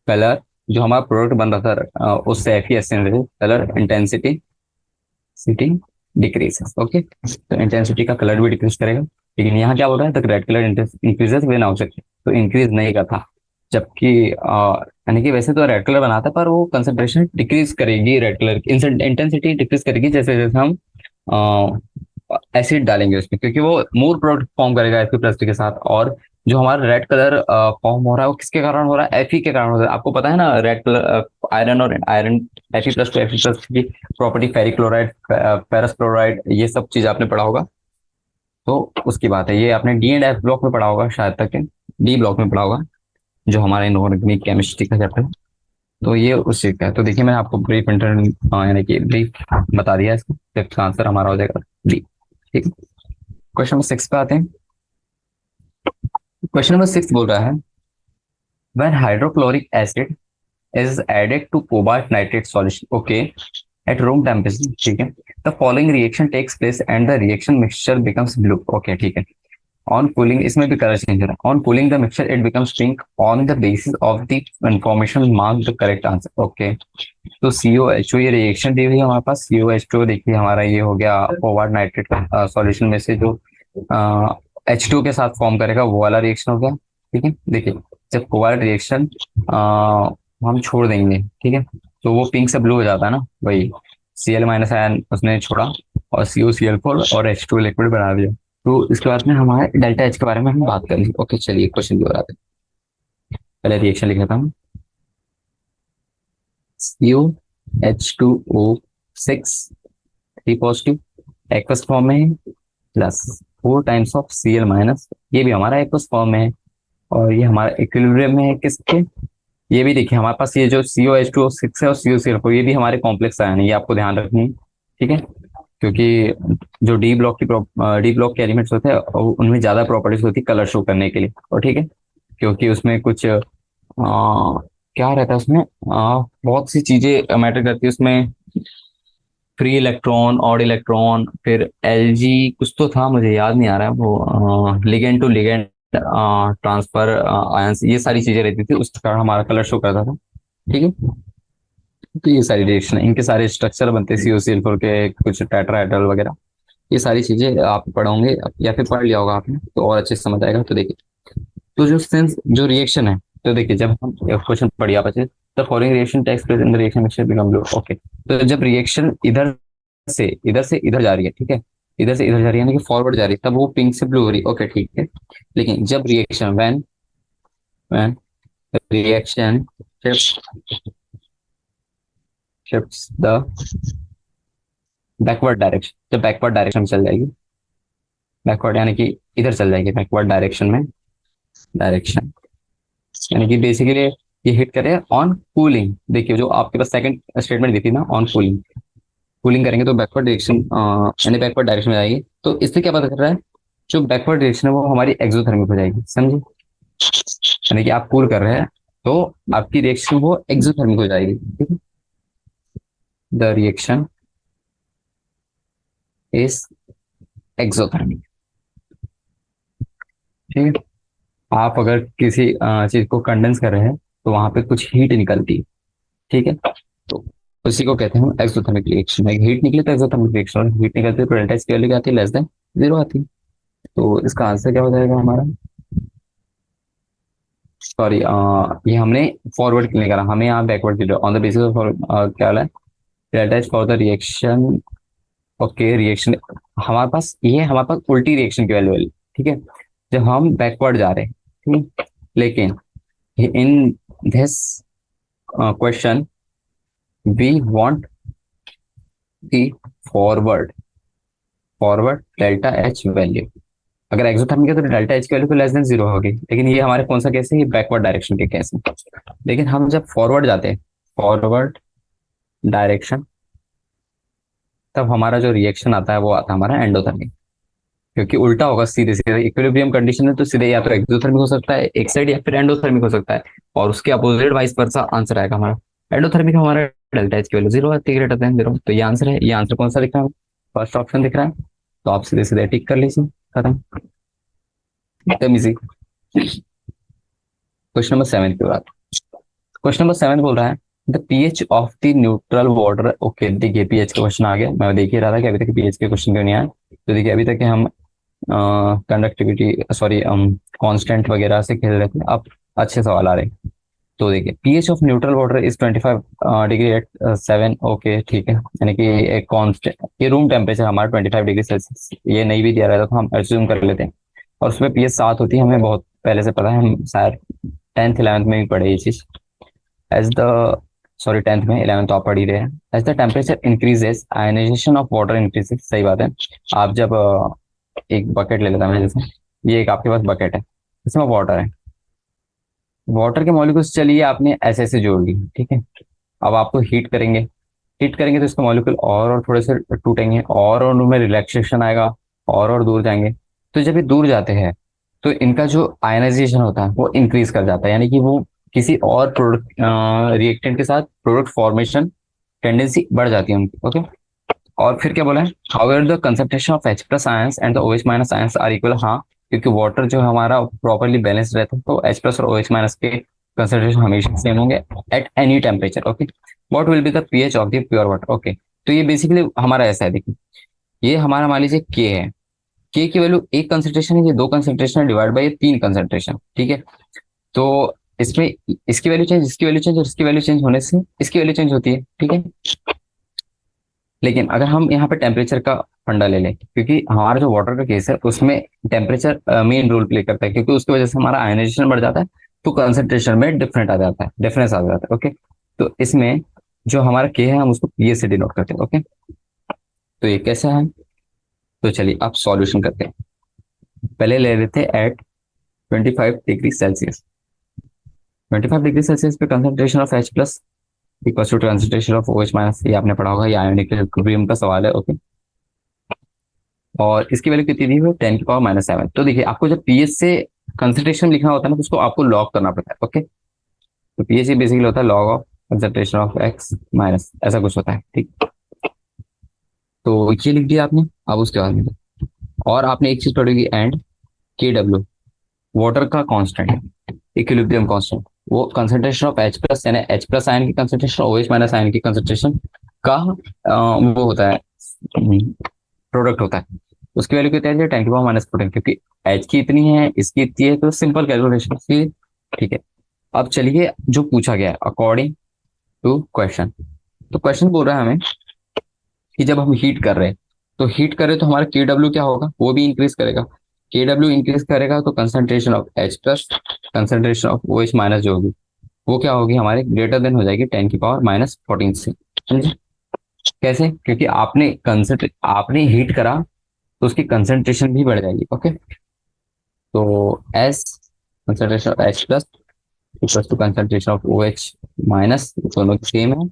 [SPEAKER 1] कलर जो हमारा प्रोडक्ट बन रहा था उससे Fe colour intensity city decreases. Okay, तो इंटेंसिटी का कलर भी डिक्रीज करेगा, लेकिन यहाँ क्या बोल रहा है, the red colour increases with object, तो इंक्रीज नहीं का था, जबकि यानी कि वैसे तो रेड कलर बनाता है, पर वो कंसंट्रेशन डिक्रीज करेगी, रेड कलर की इंटेंसिटी डिक्रीज करेगी जैसे जैसे हम एसिड डालेंगे उसमें, क्योंकि वो मोर प्रोडक्ट फॉर्म करेगा Fe+3 के साथ। और जो हमारा रेड कलर फॉर्म हो रहा है वो किसके कारण हो रहा है, Fe के कारण हो रहा है। आपको पता है ना, रेड कलर आयरन और आयरन Fe+2 Fe+ की property, ferric chloride, ferrous chloride, ये सब चीज आपने पढ़ा होगा, तो उसकी बात है। ये आपने D&F ब्लॉक में पढ़ा होगा शायद तक, डी ब्लॉक में पढ़ा होगा, जो हमारा इनऑर्गेनिक केमिस्ट्री का चैप्टर है, तो ये उस चीज का है। तो देखिए मैंने आपको ब्रीफ इंटर यानी कि ब्रीफ बता दिया इसका, तो इसका आंसर हमारा हो जाएगा डी, ठीक है। क्वेश्चन नंबर 6 पे आते हैं। क्वेश्चन नंबर 6 बोल रहा है, when hydrochloric acid is added to cobalt nitrate solution, okay, at room temperature, ठीक है, the following reaction takes place and the reaction mixture becomes blue, okay, ठीक है। on cooling, इसमें भी कलर चेंज हो रहा है, on cooling the mixture it becomes pink on the basis of the information mark the correct answer, okay। तो COHO ये reaction दी हुई है हमारे पास, COH2 देखिए हमारा ये हो गया कोबाल्ट नाइट्रेट का सॉल्यूशन में से जो H2 के साथ फॉर्म करेगा वो वाला रिएक्शन हो गया, ठीक है। देखिए जब कोबाल्ट रिएक्शन हम छोड़ देंगे, ठीक है, तो वो पिंक से ब्लू हो जाता है ना, वही Cl- आयन उसने छोड़ा, और COCl4 और H2 लिक्विड बना दिया। तो इसके बाद में हमारे डेल्टा H के बारे में हम बात करेंगे। ओके, चलिए क्वेश्चन की ओर आते हैं। पहले रिएक्शन लिख लेता हूँ, COH2O6 3 पॉजिटिव, एक्वस फॉर्म में है, plus 4 times of Cl minus, ये भी हमारा एक्वस फॉर्म में है, और ये हमारा इक्विलिब्रियम में है किसके, ये भी देखिए हमारे पास ये जो COH2O6 है और COCl4 ये भी हमारे कॉम्प्लेक्स आयन है, ये आपको ध्यान रखनी है, ठीक है। क्योंकि जो डी ब्लॉक के एलिमेंट्स होते हैं उनमें ज्यादा प्रॉपर्टीज होती है कलर शो करने के लिए, और ठीक है, क्योंकि उसमें कुछ क्या रहता है उसमें, बहुत सी चीजें मैटर करती है उसमें, फ्री इलेक्ट्रॉन, ऑड इलेक्ट्रॉन, फिर LG कुछ तो था मुझे याद नहीं आ रहा है वो, ligand to ligand transfer ions, ये सारी चीजें रहती थी, उस कारण हमारा कलर शो करता था, ठीक है। तो ये सारी रिएक्शन इनके सारे स्ट्रक्चर बनते हैं COCl4 के, कुछ टेट्राहेड्रल वगैरह, ये सारी चीजें आप पढ़ोगे या फिर पढ़ लिया होगा आपने तो और अच्छे से समझ आएगा। तो देखिए, तो जो रिएक्शन है, तो देखिए जब हम क्वेश्चन पढ़िए आप अच्छे, the following reaction takes place in the reaction mixture become blue, okay. तो जब रिएक्शन इधर से इधर जा रही है, ठीक है, इधर से इधर जा रही है, यानी कि फॉरवर्ड जा रही है, तब वो पिंक से ब्लू हो रही है, ओके ठीक है। लेकिन जब reaction when when reaction shifts the backward direction, जब बैकवर्ड डायरेक्शन में चल जाएगी, बैकवर्ड यानी कि इधर चल जाएगी, बैकवर्ड डायरेक्शन में, डायरेक्शन यानी कि बेसिकली ये हिट करे ऑन कूलिंग। देखिए जो आपके पास सेकंड स्टेटमेंट दी थी ना, ऑन कूलिंग, कूलिंग करेंगे तो बैकवर्ड डायरेक्शन यानी बैकवर्ड डायरेक्शन में जाएगी, तो इससे क्या पता कर रहा है, जो बैकवर्ड डायरेक्शन है वो हमारी एक्सोथर्मिक हो जाएगी, समझे, यानी कि आप कूल कर रहे हैं तो आपकी रिएक्शन वो एक्सोथर्मिक हो जाएगी, ठीक है। द रिएक्शन इज एक्सोथर्मिक, ठीक है। आप अगर किसी चीज को कंडेंस कर रहे हैं तो वहां पे कुछ हीट निकलती है, ठीक है, तो उसी को कहते हैं एक्सोथर्मिक रिएक्शन। हीट निकले तो एक्सोथर्मिक रिएक्शन, और हीट निकलती है तो डेल्टा की वैल्यू क्या आती है, लेस देन 0 आती है। तो इसका आंसर क्या हो जाएगा हमारा, सॉरी, ये हमने फॉरवर्ड क्यों नहीं करा, हमें यहाँ बैकवर्ड की ऑन द बेसिस ऑफ क्या वाला है, delta is for the reaction, okay reaction, हमारे पास उल्टी रिएक्शन की वैल्यू है, ठीक है, जब हम बैकवर्ड जा रहे हैं, ठीक है? लेकिन in this question we want the forward forward delta H value, अगर एक्सोथर्मिक है तो डेल्टा एच की वैल्यू को लेस देन 0 होगी, लेकिन ये हमारे कौन सा केस है, ये बैकवर्ड डायरेक्शन के केस में। लेकिन हम जब फॉरवर्ड जाते हैं, फॉरवर्ड डायरेक्शन, तब हमारा जो रिएक्शन आता है वो आता है हमारा एंडोथर्मिक, क्योंकि उल्टा होगा, सीधे सीधे इक्विलिब्रियम कंडीशन में तो सीधे या तो एक्सोथर्मिक हो सकता है एक साइड, या फिर एंडोथर्मिक हो सकता है, और उसके अपोजिट वाइस वर्सा आंसर आएगा हमारा एंडोथर्मिक, हमारा डेल्टा एच की वैल्यू 0 आती है, ग्रेटर देन 0, तो ये आंसर है। ये आंसर कौन सा दिख रहा है, फर्स्ट ऑप्शन दिख रहा है, तो आप सीधे सीधे टिक कर लीजिए, खत्म, एकदम इजी। क्वेश्चन नंबर 7 की बात, क्वेश्चन नंबर 7 बोल रहा है the pH of the neutral water, okay देखिए पीएच का क्वेश्चन आ गया, मैं देख ही रहा था कि अभी तक पीएच के क्वेश्चन क्यों नहीं आया, तो देखिए अभी तक हम कंडक्टिविटी सॉरी कांस्टेंट वगैरह से खेल रहे थे, अब अच्छे सवाल आ रहे हैं। तो देखिए pH of neutral water is 25 degree at 7, okay ठीक है, यानी कि एक कांस्टेंट, ये रूम टेम्परेचर हमारा 25 डिग्री सेल्सियस, ये नहीं भी दिया रहता तो हम एज्यूम कर लेते हैं, और उसमें पीएच 7 होती है, हमें बहुत पहले से पता है, हम शायद 10th 11th में भी पढ़े ये चीज, एज द सॉरी 10th में, 11th तो आप पढ़ ही रहे हैं, as the temperature increases ionization of water increases, सही बात है। आप जब एक बकेट ले लेता मैं, जैसे ये एक आपके पास बकेट है, इसमें वाटर है, वाटर के मॉलिक्यूल्स चलिए आपने ऐसे ऐसे जोड़ लिए, ठीक है, अब आपको हीट करेंगे तो इसके मॉलिक्यूल और थोड़े से टूटेंगे, और उनमें रिलैक्सेशन आएगा, और दूर जाएंगे, तो जब ये दूर जाते हैं तो इनका जो आयनाइजेशन होता है वो इंक्रीज कर जाता है, यानी कि वो किसी और प्रोडक्ट रिएक्टेंट के साथ प्रोडक्ट फॉर्मेशन टेंडेंसी बढ़ जाती है उनकी, ओके। और फिर क्या बोला है, however the concentration of H plus ions and the OH minus ions are equal, हाँ, क्योंकि वाटर जो है हमारा प्रॉपरली बैलेंस रहता है, तो H प्लस और OH माइनस के कंसंट्रेशन हमेशा सेम होंगे at any temperature, okay. What will be the pH of the pure water, okay. तो ये बेसिकली हमारा ऐसा है, देखिए ये हमारा मान लीजिए के है, के की वैल्यू एक कंसंट्रेशन है, ये दो कंसंट्रेशन डिवाइड बाई तीन कंसंट्रेशन, ठीक है। तो इसमें इसकी वैल्यू चेंज, इसकी वैल्यू चेंज, और इसकी वैल्यू चेंज होने से इसकी वैल्यू चेंज होती है, ठीक है। लेकिन अगर हम यहाँ पे टेम्परेचर का फंडा ले लें, क्योंकि हमारा जो वाटर का केस है उसमें टेम्परेचर मेन रोल प्ले करता है, क्योंकि उसकी वजह से हमारा आयनाइजेशन बढ़ जाता है, तो कंसंट्रेशन में डिफरेंस आ जाता है, ओके। तो इसमें जो हमारा के है हम उसको पीए से डिनोट करते हैं, ओके। तो ये कैसा है, तो चलिए अब सॉल्यूशन करते हैं। पहले ले लेते हैं at 25 degree Celsius. 25 degree Celsius पे concentration of H plus equal to concentration of OH minus, ये आपने पढ़ा होगा, ये आयोनिक इक्विलिब्रियम का सवाल है। ओके, और इसकी वैल्यू कितनी दी हुई है, 10⁻⁷। तो देखिए, आपको जब पीएच से कंसंट्रेशन लिखना होता है ना, तो उसको आपको लॉग करना पड़ता है। ओके, तो पीएच बेसिकली होता है log of concentration of x minus, ऐसा कुछ होता है। ठीक, तो ये लिख दिया आपने। अब उसके बाद में और आपने एक चीज पढ़ेगी, एंड KW वाटर का कांस्टेंट है, इक्विलिब्रियम कांस्टेंट, वो कंसंट्रेशन ऑफ H प्लस यानी H प्लस आयन की कंसंट्रेशन, OH माइनस आयन की कंसंट्रेशन का वो होता है, प्रोडक्ट होता है। उसकी वैल्यू कितनी है, 10⁻⁻14, क्योंकि H की इतनी है, इसकी इतनी है, तो सिंपल कैलकुलेशन की। ठीक है, अब चलिए जो पूछा गया है अकॉर्डिंग टू क्वेश्चन। तो क्वेश्चन बोल रहा है हमें कि जब हम हीट कर रहे हैं, तो हीट कर रहे हैं तो हमारा KW क्या होगा, वो भी इंक्रीज करेगा। KW इंक्रीज करेगा तो concentration of H plus, concentration of OH minus जो होगी वो क्या होगी हमारे, ग्रेटर देन हो जाएगी 10⁻⁻14 से। समझे कैसे, क्योंकि आपने हीट करा तो उसकी कंसंट्रेशन भी बढ़ जाएगी। ओके, तो as concentration of H plus equal to concentration of OH minus, दोनों सेम है।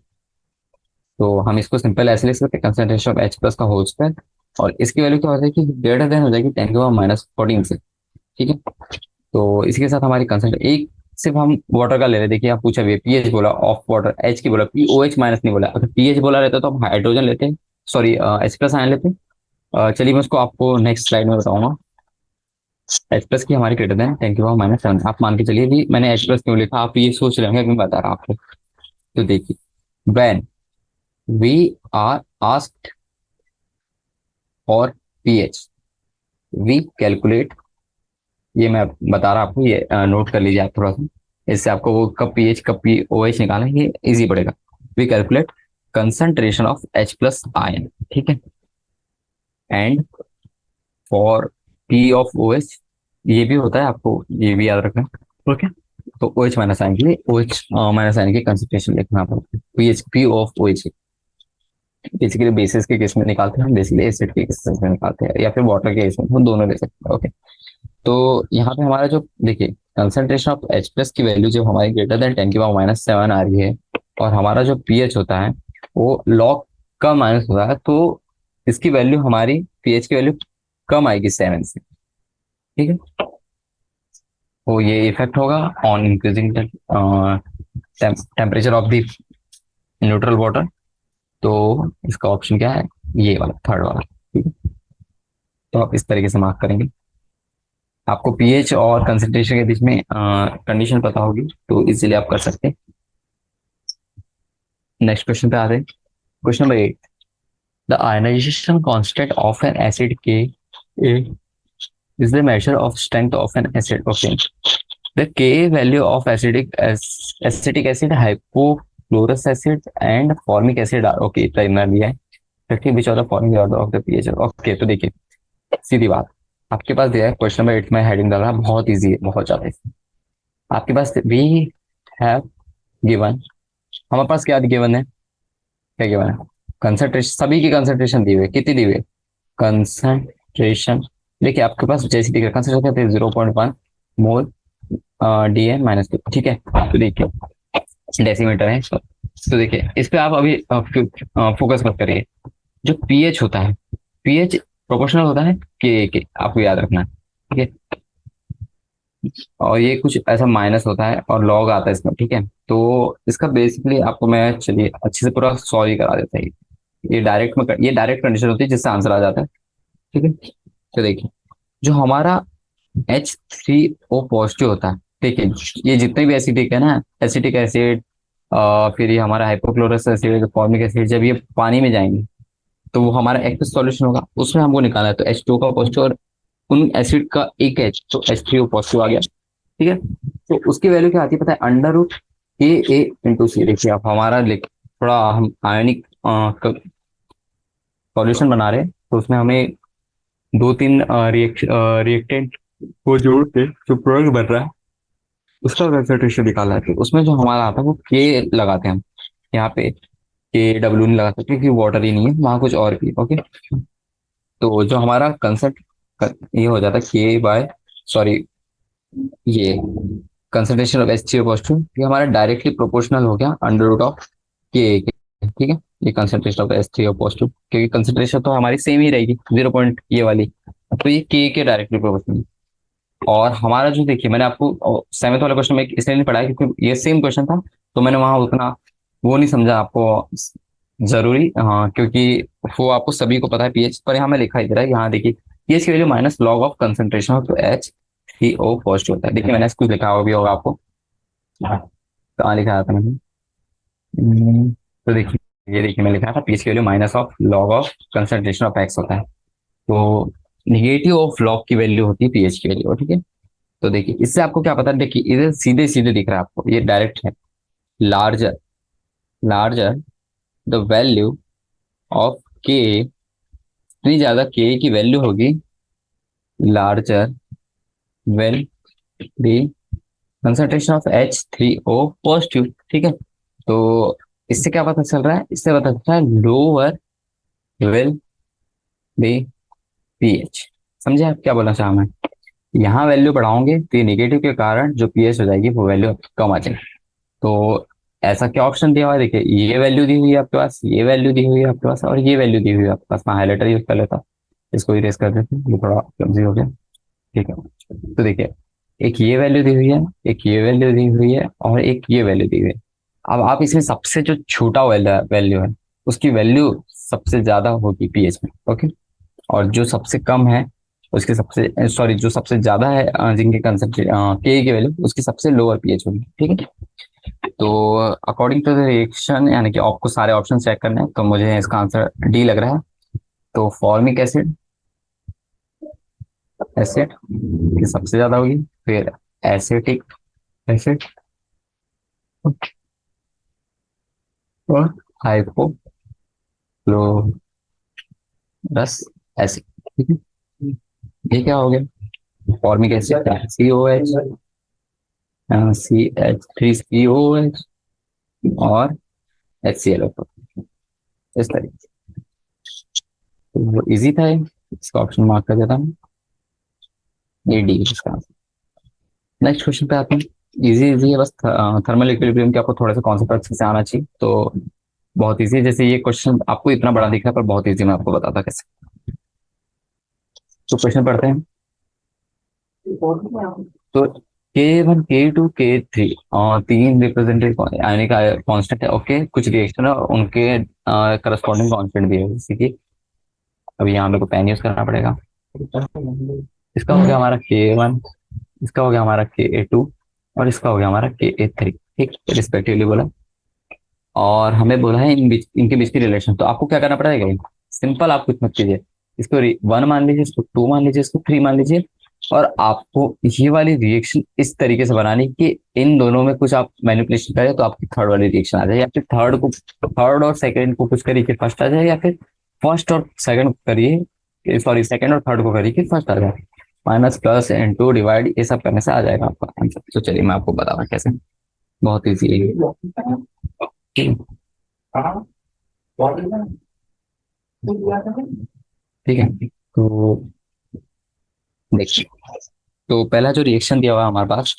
[SPEAKER 1] तो हम इसको सिंपल ऐसे लिख सकते हैं, कंसंट्रेशन ऑफ H प्लस का होल स्क्वायर, और इसकी वैल्यू क्या हो जाएगी, ग्रेटर देन हो जाएगी 10⁻⁻14 से। ठीक है, तो इसके साथ हमारी कंसंट्रेशन एक, सिर्फ हम वाटर का ले रहे, देखिए आप पूछा भी पीएच बोला ऑफ वाटर, H की बोला, POH माइनस नहीं बोला। अगर पीएच बोला रहता तो हम हाइड्रोजन लेते, सॉरी H प्लस आयन लेते। चलिए मैं उसको आपको नेक्स्ट स्लाइड में बताऊंगा। H प्लस की हमारी ग्रेटर देन 10⁻⁻7, आप मान के चलिए भी मैंने H प्लस क्यों लिखा, आप ये सोच रहे होंगे, मैं बता रहा आपको। तो देखिए, when we are asked for pH, we calculate, ये मैं बता रहा आपको, ये नोट कर लीजिए आप थोड़ा सा, इससे आपको वो कब पीएच कब POH निकालना है ये इजी पड़ेगा। We calculate concentration of H plus ion, ठीक है, and for P of OH, ये भी होता है, आपको ये भी याद रखना। ओके, तो OH माइनस आयन के लिए OH माइनस आयन की कंसंट्रेशन लिखना पड़ता है, pH P of OH। Basically basis के केस में निकालते हैं हम, बेसिकली एसिड के केस में निकालते हैं, या फिर वाटर के केस में, हम दोनों ले सकते हैं। ओके, तो यहाँ पे हमारा जो देखिए कंसंट्रेशन ऑफ H प्लस की वैल्यू जब हमारी ग्रेटर देन 10⁻⁷ आ रही है, और हमारा जो पीएच होता है वो लॉग का माइनस होता है, तो इसकी वैल्यू हमारी पीएच की वैल्यू कम आएगी 7 से। ठीक है, तो ये इफेक्ट होगा on increasing temperature of the neutral water. तो इसका ऑप्शन क्या है, ये वाला थर्ड वाला। ठीक है, तो आप इस तरीके से मार्क करेंगे। आपको पीएच और कंसंट्रेशन के बीच में कंडीशन पता होगी, तो इजीली आप कर सकते हैं। नेक्स्ट क्वेश्चन पे आते हैं। Question number 8, the ionization constant of an acid K is the measure of strength of an acid. Okay, the K value of acetic acid, hypochlorous acid and formic acid are, okay इतना दिया है, which are the formic order of the pH. Okay, तो देखिए सीधी बात, आपके पास दिया है question number 8 में, हेडिंग डाला बहुत इजी है, बहुत ज्यादा easy। आपके पास वी हैव गिवन, हमारे पास क्या गिवन है, क्या गिवन है, कंसंट्रेशन, सभी की कंसंट्रेशन दी हुई है, कितनी दी हुई है कंसंट्रेशन। देखिए आपके पास जैसी दिख रहा है कंसंट्रेशन कहते हैं 0.1 मोल DN माइनस 2। ठीक है, तो देखिए डेसीमीटर है इसका। तो देखिए इस पे आप अभी फोकस मत करिए। जो पीएच होता है, पीएच प्रोपोर्शनल होता है के आपको याद रखना है। ठीक है, और ये कुछ ऐसा माइनस होता है और लॉग आता है इसमें। ठीक है, तो इसका बेसिकली आपको मैं चलिए अच्छे से पूरा सॉल्व ही करा देता है। ये डायरेक्ट कंडीशन होती है जिससे आंसर आ जाता है। ठीक है, तो देखिए जो हमारा H3O पॉजिटिव होता है, देखिए ये जितने भी एसिडिक है ना, एसिटिक एसिड, फिर ये हमारा हाइपोक्लोरस एसिड, फॉर्मिक एसिड, जब ये पानी में जाएंगे तो वो हमारा एक्वस सॉल्यूशन होगा, उसमें हमको निकालना है। तो H2O का पॉजिटिव और उन एसिड का एक H, तो H3O पॉजिटिव आ गया। ठीक है, तो उसकी वैल्यू क्या आती है पता है, अंडर रूट KA × C। देखिए आप हमारा थोड़ा हम आयनिक सॉल्यूशन बना रहे हैं, तो उसमें हमें दो तीन रिएक्टेंट को जोड़ के जो प्रोडक्ट बन रहा है उसका कंसंट्रेशन निकालना है। तो उसमें जो हमारा आता है वो के लगाते हैं हम, यहाँ पे KW नहीं लगा सकते क्योंकि वाटर ही नहीं है, वहाँ कुछ और भी। ओके, तो जो हमारा कंसेंट ये हो जाता है के बाय, सॉरी, ये concentration of H three positive, ये हमारा डायरेक्टली प्रोपोर्शनल हो गया अंडर रूट ऑफ के। ठीक है, ये concentration of H three positive, क्योंकि कंसंट्रेशन तो हमारी सेम ही रहेगी 0 पॉइंट ये वाली, तो ये के डायरेक्टली प्रोपोर्शनल। और हमारा जो, देखिए मैंने आपको सेवेंथ वाला क्वेश्चन में इसलिए नहीं पढ़ाया क्योंकि ये सेम क्वेश्चन था, तो मैंने वहां उतना वो नहीं समझा आपको जरूरी, हाँ, क्योंकि वो आपको सभी को पता है पीएच पर, यहाँ में लिखा ही दे रहा है। यहाँ देखिए पीएच की value minus log of concentration of H three O positive होता है। देखिए मैंने कुछ लिखा हुआ भी होगा आपको, कहाँ लिखा था मैंने, तो देखिए ये देखिए मैं लिखा था पीएच की value minus of log of concentration of x होता है, तो निगेटिव ऑफ लॉग की वैल्यू होती है पीएच की वैल्यू। ठीक है, तो देखिए इससे आपको क्या पता है, देखिए इधर सीधे सीधे दिख रहा है आपको, ये डायरेक्ट है। Larger larger the value of K, इतनी ज्यादा के की वैल्यू होगी, larger will the concentration of H three O positive. ठीक है, तो इससे क्या पता चल रहा है, इससे पता चलता है लोअर विल बी पीएच। समझे आप क्या बोलना चाहा मैं, यहाँ वैल्यू बढ़ाओगे तो ये निगेटिव के कारण जो पीएच हो जाएगी वो वैल्यू कम आ जाएगी। तो ऐसा क्या ऑप्शन दिया हुआ है, देखिए ये वैल्यू दी हुई है आपके पास, ये वैल्यू दी हुई है आपके पास, और ये वैल्यू दी हुई है आपके पास। मैं हाईलाइटर यूज कर लेता, इसको इरेज कर देते हैं, ये थोड़ा क्लमजी हो गया। ठीक है, तो देखिए एक ये वैल्यू दी हुई है, एक ये वैल्यू दी हुई है, और एक ये वैल्यू दी हुई है। अब आप इसमें सबसे जो छोटा वैल्यू है उसकी वैल्यू सबसे ज्यादा होगी पीएच में। ओके, और जो सबसे कम है उसके सबसे, सॉरी, जो सबसे ज्यादा है जिनके कंसेंट्रेट के की वैल्यू उसकी सबसे लोअर पीएच होगी। ठीक है, तो अकॉर्डिंग टू द रिएक्शन, यानी कि आपको सारे ऑप्शन चेक करने हैं, तो मुझे इसका आंसर डी लग रहा है। तो फॉर्मिक एसिड एसिड की सबसे ज्यादा होगी, फिर एसिटिक एसिड, और हाइपोक्लोरस एसिड। ठीक है, ये क्या हो गया, formic acid C O H, C H three C O H, और एच सी एल ओ, इस तरीके से। तो वो इजी था ये, इसका ऑप्शन मार्क कर देता हूँ, ये डी इसका आंसर। नेक्स्ट क्वेश्चन पे आते हैं, इजी इजी है, बस थर्मल इक्विलिब्रियम के आपको थोड़ा सा कॉन्सेप्ट अच्छे से आना चाहिए, तो बहुत इजी है। जैसे ये क्वेश्चन आपको इतना बड़ा दिख रहा है पर बहुत इजी, मैं आपको बताता कैसे। तो क्वेश्चन पढ़ते हैं, तो K1 K2 K3 और तीन रिप्रेजेंटेटिव यानी का कांस्टेंट है। ओके, कुछ रिएक्शन है उनके करस्पॉन्डिंग कांस्टेंट भी है, जैसे कि अभी यहाँ मेरे को पेन यूज करना पड़ेगा। इसका हो गया हमारा K1, इसका हो गया हमारा Ka2, और इसका हो गया हमारा Ka3। ठीक, रिस्पेक्टिवली बोला, और हमें बोला है इनके बीच की रिलेशन। तो आपको क्या करना पड़ेगा, सिंपल, आप कुछ मत कीजिए, इसको वन मान लीजिए, इसको टू मान लीजिए, इसको थ्री मान लीजिए, और आपको ये वाली रिएक्शन इस तरीके से बनानी कि इन दोनों में कुछ आप मैनिपुलेशन करें तो आपकी थर्ड वाली रिएक्शन आ जाए, या फिर थर्ड और सेकंड को कुछ करिए कि फर्स्ट आ जाए, या फिर फर्स्ट और सेकंड करिए, सॉरी सेकंड और थर्ड को करिए कि फर्स्ट आ जाए। माइनस प्लस इनटू डिवाइड ये सब करने से आ जाएगा आपका आंसर। तो चलिए मैं आपको बता रहा हूँ कैसे, बहुत ईजी है। ठीक है, तो देखिए, तो पहला जो रिएक्शन दिया हुआ है हमारे पास,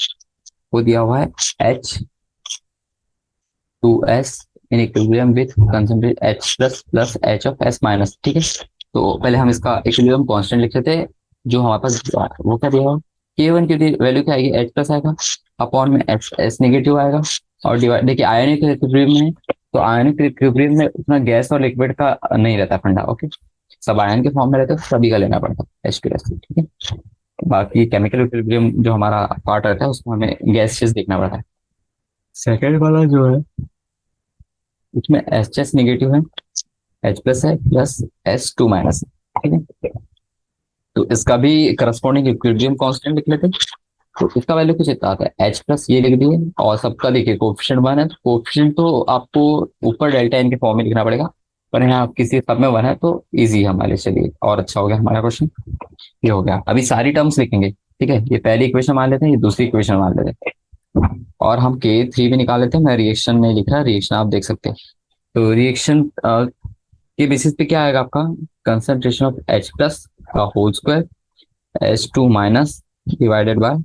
[SPEAKER 1] वो दिया हुआ है H2S in equilibrium with concentrate H plus plus H of S minus. ठीक है, तो पहले हम इसका इक्विलिब्रियम कांस्टेंट लिख लेते हैं, जो हमारे पास वो क्या दिया हुआ, K1 की वैल्यू क्या आएगी, H प्लस आएगा, अपॉन में S नेगेटिव आएगा, और डिवाइड, देखिए आयनिक इक्विलिब्रियम में, तो आयनिक इक्विलिब्रियम में उतना गैस और लिक्विड का नहीं रहता फंडा। ओके, सब आयन के फॉर्म में रहते हैं, तो सभी का लेना पड़ता है H2S। ठीक है, बाकी केमिकल इक्विलिब्रियम जो हमारा पार्ट रहता है उसको हमें गैसियस देखना पड़ता है। सेकेंड वाला जो है उसमें एच एस नेगेटिव है, एच प्लस है, प्लस एस टू माइनस है। ठीक है, तो इसका भी करस्पॉन्डिंग इक्विलिब्रियम कांस्टेंट लिख लेते हैं। तो इसका वैल्यू कुछ इतना आता है, एच प्लस ये लिख दिए, और सबका देखिए कोफिशिएंट वन है, तो कोफिशिएंट तो आपको ऊपर डेल्टा एन के फॉर्म में लिखना पड़ेगा, पर यहाँ किसी सब में वन है तो इजी है हमारे, चलिए और अच्छा हो गया हमारा क्वेश्चन। ये हो गया, अभी सारी टर्म्स लिखेंगे। ठीक है, ये पहली इक्वेशन मान लेते हैं, ये दूसरी इक्वेशन मान लेते हैं, और हम K3 भी निकाल लेते हैं। मैं रिएक्शन में लिख रहा, रिएक्शन आप देख सकते हैं। तो रिएक्शन के बेसिस पे क्या आएगा आपका, कंसंट्रेशन ऑफ H प्लस का whole square H2 minus divided by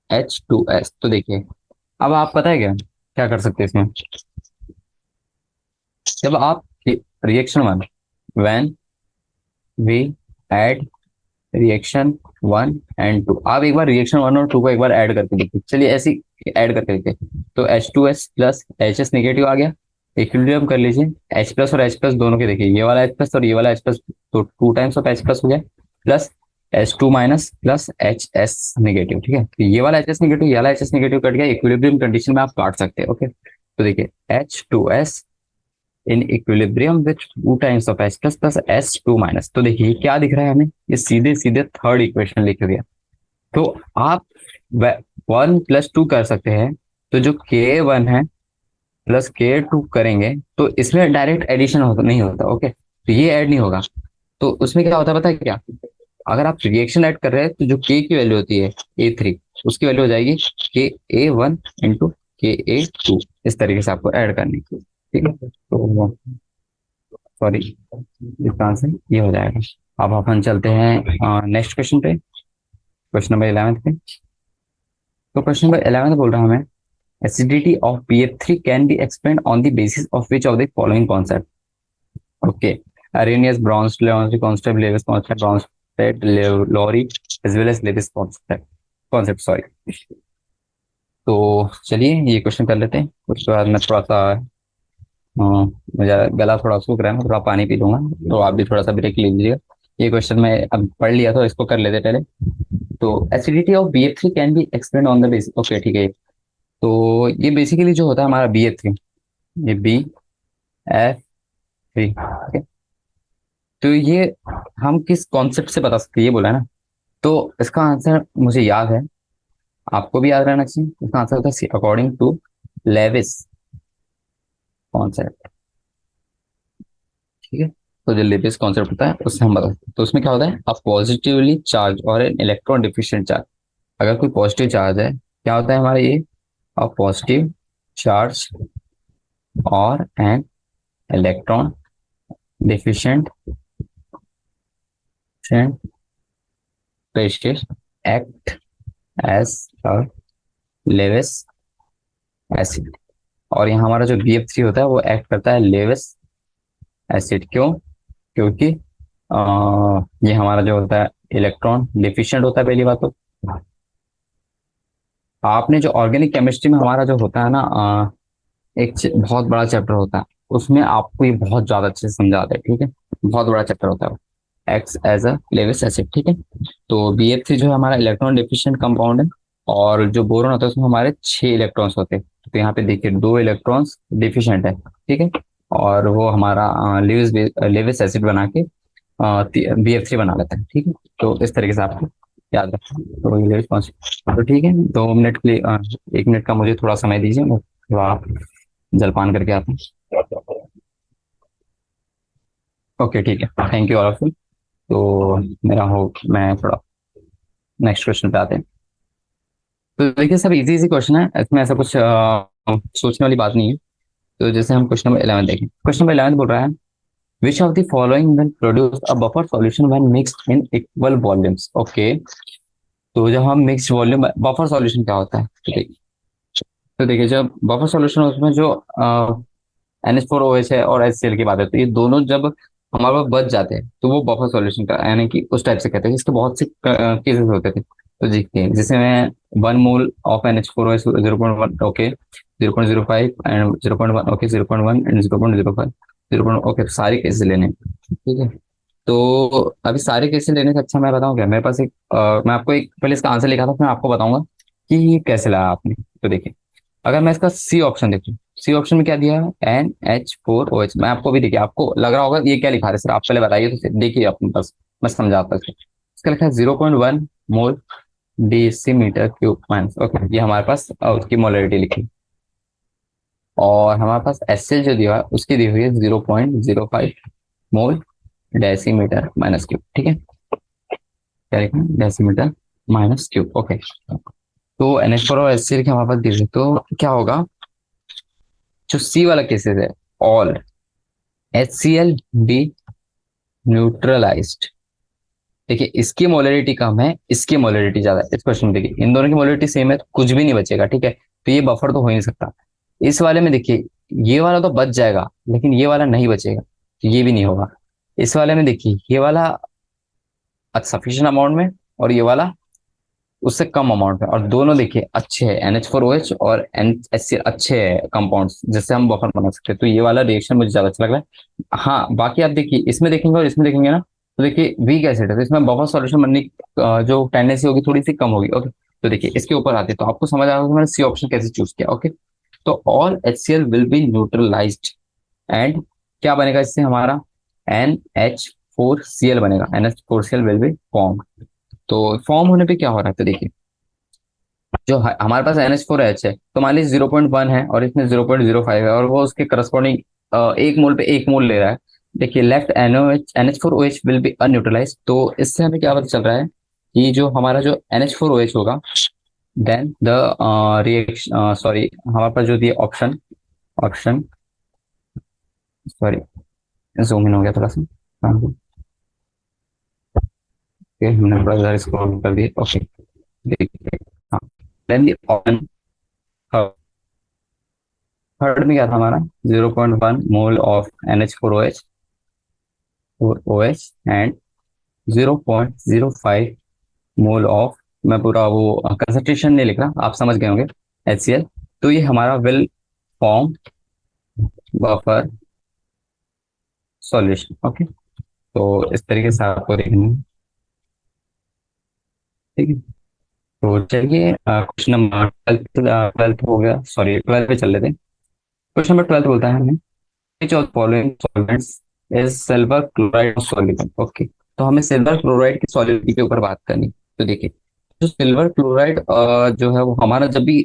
[SPEAKER 1] H2S। तो देखिए, अब आप पता है क्या क्या कर सकते हैं इसमें, जब आप reaction one, when we add reaction one and two, आप एक बार रिएक्शन वन और टू को एक बार ऐड करके देखिए, चलिए ऐसी ऐड करके देखिए। तो H2S प्लस HS नेगेटिव आ गया, इक्विलिब्रियम कर लीजिए, H प्लस और H प्लस दोनों के देखिए, ये वाला H प्लस और ये वाला H प्लस, तो two times of H plus हो गया, plus H2 minus plus HS negative. ठीक है, तो ये वाला HS नेगेटिव, ये वाला HS नेगेटिव कट गया, इक्विलिब्रियम कंडीशन में आप काट सकते हैं। ओके, तो देखिए H2S in equilibrium with two times of H plus plus H2 minus. तो देखिए क्या दिख रहा है हमें, ये सीधे सीधे थर्ड इक्वेशन लिख गया। तो आप वन प्लस टू कर सकते हैं, तो जो K1 है प्लस K2 करेंगे तो इसमें डायरेक्ट एडिशन नहीं होता। ओके, तो ये ऐड नहीं होगा, तो उसमें क्या होता है पता है क्या, अगर आप रिएक्शन ऐड कर रहे हैं तो जो K की वैल्यू होती है A3, उसकी वैल्यू हो जाएगी KA1 इंटू KA2, इस तरीके से आपको ऐड करनी है। ठीक है, तो सॉरी, इसका आंसर ये हो जाएगा। अब अपन चलते हैं नेक्स्ट क्वेश्चन पे, क्वेश्चन नंबर 11 पे। तो क्वेश्चन नंबर 11 बोल रहा हूँ मैं, acidity of BF3 can be explained on the basis of which of the following concept? Okay, Arrhenius, Bronsted, Leonti concept, Lewis concept, Bronsted, Lowry, as well as Lewis concept, sorry। तो चलिए ये question कर लेते हैं, उसके बाद मैं थोड़ा सा मुझे गला थोड़ा सूख रहा है, मैं थोड़ा पानी पी लूंगा, तो आप भी थोड़ा सा ब्रेक ले लीजिएगा। ये क्वेश्चन मैं अब पढ़ लिया तो इसको कर लेते पहले। तो acidity of BF3 can be explain on the basis, okay ठीक है। तो ये बेसिकली जो होता है हमारा BF3, ये BF3, ठीक है। तो ये हम किस कॉन्सेप्ट से बता सकते हैं, ये बोला है ना, तो इसका आंसर मुझे याद है, आपको भी याद रहना चाहिए। इसका आंसर होता है अकॉर्डिंग टू लेविस कॉन्सेप्ट। ठीक है, तो जो लेविस कॉन्सेप्ट होता है उससे हम बता सकते हैं। तो उसमें क्या होता है, अ पॉजिटिवली चार्ज और एन इलेक्ट्रॉन डिफिशिएंट चार्ज, अगर कोई पॉजिटिव चार्ज है, क्या होता है हमारा ये, अ पॉजिटिव चार्ज और an electron deficient species act as a Lewis acid. और यहाँ हमारा जो BF3 होता है वो एक्ट करता है लेविस एसिड। क्यों, क्योंकि ये हमारा जो होता है इलेक्ट्रॉन डिफिशिएंट होता है पहली बात तो। आपने जो ऑर्गेनिक केमिस्ट्री में हमारा जो होता है ना, एक बहुत बड़ा चैप्टर होता है, उसमें आपको ये बहुत ज्यादा अच्छे से समझाते हैं। ठीक है, बहुत बड़ा चैप्टर होता है, acts as a Lewis acid. ठीक है, तो BF3 जो है हमारा इलेक्ट्रॉन डिफिशिएंट कंपाउंड है, और जो बोरोन होता है उसमें हमारे 6 इलेक्ट्रॉन्स होते हैं। तो यहाँ पे देखिए 2 इलेक्ट्रॉन्स डिफिशिएंट है। ठीक है, और वो हमारा लेविस लेविस एसिड बना के BF3 बना लेता है। ठीक है, तो इस तरीके से आपको याद रखना। तो ये लेविस कॉन्सेप्ट, तो ठीक है, 2 मिनट के लिए 1 मिनट का मुझे थोड़ा समय दीजिए, मैं थोड़ा जलपान करके आता हूँ। ओके ठीक है, thank you all of you. तो मेरा हो, मैं थोड़ा नेक्स्ट क्वेश्चन पे आते हैं। तो देखिए सब इजी इजी क्वेश्चन है, इसमें ऐसा कुछ सोचने वाली बात नहीं है। तो जैसे हम क्वेश्चन नंबर 11 देखें, क्वेश्चन नंबर 11 बोल रहा है, which of the following will produce a buffer solution when mixed in equal volumes. Okay, तो जब हम मिक्स वॉल्यूम, बफर सॉल्यूशन क्या होता है, तो देखिए जब बफर सॉल्यूशन उसमें जो NH4OH है और HCl की बात है, तो ये दोनों जब हमारे पास बच जाते हैं तो वो बफर सॉल्यूशन का, यानी कि उस टाइप से कहते हैं। इसके बहुत से केसेस होते थे, तो देखिए जैसे मैं 1 mole of NH4OH 0.1, okay 0.05 and 0.1, okay 0.1 and 0.05, 0. Okay, सारे केसेस लेने हैं। ठीक है, तो अभी सारे केसेस लेने से अच्छा मैं बताऊं क्या, मेरे पास एक मैं आपको एक पहले इसका आंसर लिखा था, फिर मैं आपको बताऊंगा कि ये कैसे लाया आपने। तो देखिए, अगर मैं इसका सी ऑप्शन देखूं, सी ऑप्शन में क्या दिया है, NH4OH। मैं आपको भी देखिए, आपको लग रहा होगा ये क्या लिखा है सर, आप पहले बताइए तो देखिए अपने पास, मैं समझाता हूँ। इसका लिखा है 0.1 मोल डेसीमीटर क्यूब माइनस। ओके, ये हमारे पास उसकी मोलरिटी लिखी, और हमारे पास HCl जो दिया है उसकी दी हुई है 0.05 मोल डेसीमीटर माइनस क्यूब। ठीक है, क्या लिखा है, डेसीमीटर माइनस क्यूब। ओके, तो NH4 और HCl के हमारे पास दी हुई, तो क्या होगा, जो सी वाला केसेस है, ऑल HCl बी न्यूट्रलाइज्ड। देखिए इसकी मोलरिटी कम है, इसकी मोलरिटी ज्यादा है। इस क्वेश्चन में देखिए इन दोनों की मोलरिटी सेम है तो कुछ भी नहीं बचेगा, ठीक है। तो ये बफर तो हो ही नहीं सकता। इस वाले में देखिए ये वाला तो बच जाएगा लेकिन ये वाला नहीं बचेगा, तो ये भी नहीं होगा। इस वाले में देखिए ये वाला सफिशिएंट अमाउंट में और ये वाला उससे कम अमाउंट में, और दोनों देखिए अच्छे हैं, NH4OH और NHCl अच्छे हैं कंपाउंड्स जिससे हम बफर बना सकते हैं। तो ये वाला रिएक्शन मुझे ज्यादा अच्छा लग रहा है। हाँ बाकी आप देखिए इसमें देखेंगे और इसमें देखेंगे ना, तो देखिए वीक एसिड है तो इसमें बफर सॉल्यूशन बनने की जो टेंडेंसी होगी थोड़ी सी कम होगी। ओके तो देखिए इसके ऊपर आते हैं तो आपको समझ आएगा कि मैंने सी ऑप्शन कैसे चूज किया। ओके तो all HCl will be neutralised and क्या बनेगा इससे हमारा NH4Cl बनेगा। NH4Cl will be form. तो फॉर्म होने पे क्या हो रहा है, तो देखिए जो हमारे पास NH4H है तो मान लीजिए 0.1 है और इसमें 0.05 है और वो उसके करस्पॉन्डिंग एक मोल पे एक मोल ले रहा है। देखिए लेफ्ट NH4OH विल बी अनन्यूट्रलाइज। तो इससे हमें क्या पता चल रहा है कि जो हमारा जो NH4OH होगा देन द रिएक्शन सॉरी हमारे पास जो दिए option option sorry zoom in हो गया थोड़ा सा। हाँ, ओके हमने थोड़ा सा स्क्रॉल कर दिया। ओके देखिए हाँ देन द ऑप्शन थर्ड में क्या था हमारा 0.1 mole of NH4OH OH and 0.05 mole of, मैं पूरा वो कंसंट्रेशन नहीं लिख रहा, आप समझ गए होंगे, HCl। तो ये हमारा will form buffer solution. Okay तो इस तरीके से आपको देखना है, ठीक है। तो चलिए क्वेश्चन नंबर ट्वेल्थ ट्वेल्थ हो गया, सॉरी 12 पे चल लेते हैं। क्वेश्चन नंबर 12 बोलता है हमें which of the following solvents is silver chloride soluble। Okay तो हमें सिल्वर क्लोराइड की सॉल्युबिलिटी के ऊपर बात करनी। तो देखिए जो सिल्वर क्लोराइड जो है वो हमारा जब भी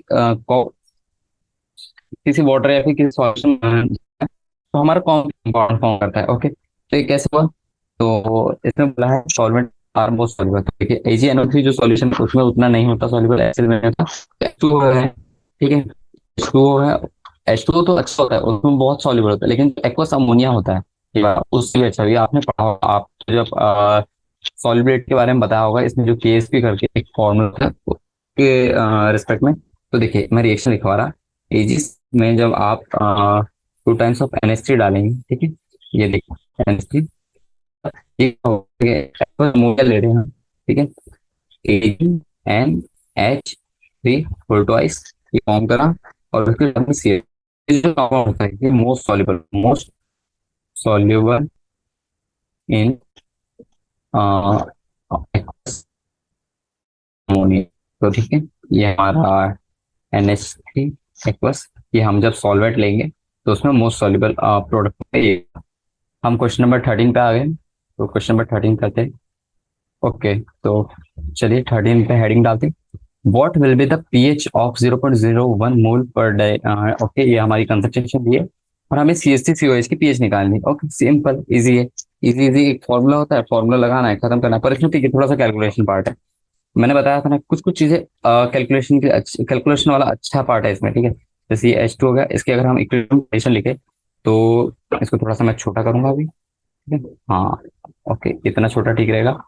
[SPEAKER 1] किसी वाटर या फिर किसी सॉल्यूशन तो हमारा कंपाउंड फॉर्म करता है। ओके तो ये कैसे हुआ, तो इसमें बोला है सॉल्वेंट आर मोस्ट सॉल्युबल। तो देखिए AgNO3 जो सॉल्यूशन उसमें उतना नहीं होता सॉल्युबल, एसिड में होता H2O है, ठीक है। H2O है, H2O तो अच्छा होता है उसमें बहुत सॉल्युबल होता है, लेकिन एक्वस अमोनिया होता है ठीक है, उससे भी अच्छा ये आपने पढ़ा होगा। आप जब सॉल्युबिलिटी के बारे में बताया होगा इसमें जो KSP करके एक फॉर्मूला है के रिस्पेक्ट में। तो देखिए मैं रिएक्शन लिखवा रहा एजिस में जब आप 2 टाइम्स ऑफ NH3 डालेंगे, ठीक है। ये देखिए NH3 ये मोल ले रहे हैं हम, ठीक है। AgNH3 होल ट्वाइस ये फॉर्म करा और उसके बाद में CH जो कंपाउंड होता है ये मोस्ट सॉल्युबल इन अमोनिया। तो ठीक है ये हमारा NH3 एक्वस, ये हम जब सॉल्वेंट लेंगे तो उसमें मोस्ट सॉल्युबल प्रोडक्ट है ये। हम क्वेश्चन नंबर 13 पे आ गए, तो क्वेश्चन नंबर 13 करते हैं। ओके तो चलिए 13 पे हेडिंग डालते हैं, what will be the pH of 0.01 mole per day. Okay ये हमारी कंसंट्रेशन दी है और हमें CH3COH की पीएच निकालनी है। ओके सिंपल इजी है, इजी इजी एक फॉर्मूला होता है, फॉर्मूला लगाना है खत्म करना है। पर इसमें ठीक है थोड़ा सा कैलकुलेशन पार्ट है, मैंने बताया था ना कुछ कुछ चीजें कैलकुलेशन की, कैलकुलेशन वाला अच्छा पार्ट है इसमें, ठीक है। जैसे ये H2 हो गया, इसके अगर हम इक्वेशन लिखे तो इसको थोड़ा सा मैं छोटा करूंगा अभी, ठीक है। हाँ ओके इतना छोटा ठीक रहेगा,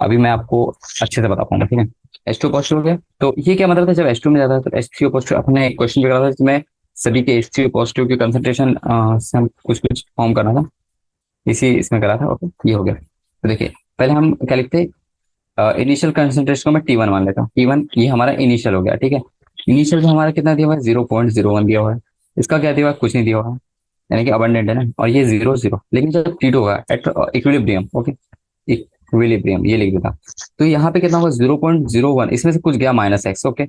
[SPEAKER 1] अभी मैं आपको अच्छे से बता पाऊंगा, ठीक है। H2 पॉजिटिव हो गया तो ये क्या मतलब था, जब H2 में जाता है तो H3O पॉजिटिव, अपने क्वेश्चन भी करा था जिसमें सभी के H3O पॉजिटिव की कंसंट्रेशन से हम कुछ कुछ फॉर्म करना था, इसी इसमें करा था। ओके ये हो गया। तो देखिए पहले हम क्या लिखते, इनिशियल कंसंट्रेशन को मैं T1 मान लेता हूँ। T1 ये हमारा इनिशियल हो गया, ठीक है। इनिशियल जो हमारा कितना दिया हुआ है 0.01 दिया हुआ है, इसका क्या दिया हुआ है कुछ नहीं दिया हुआ है, यानी कि अबंडेंट है ना, और ये 0 0। लेकिन जब T2 होगा एट इक्विलिब्रियम, ओके इक्विलिब्रियम ये लिख देता, तो यहाँ पे कितना होगा 0.01, इसमें से कुछ गया -x। ओके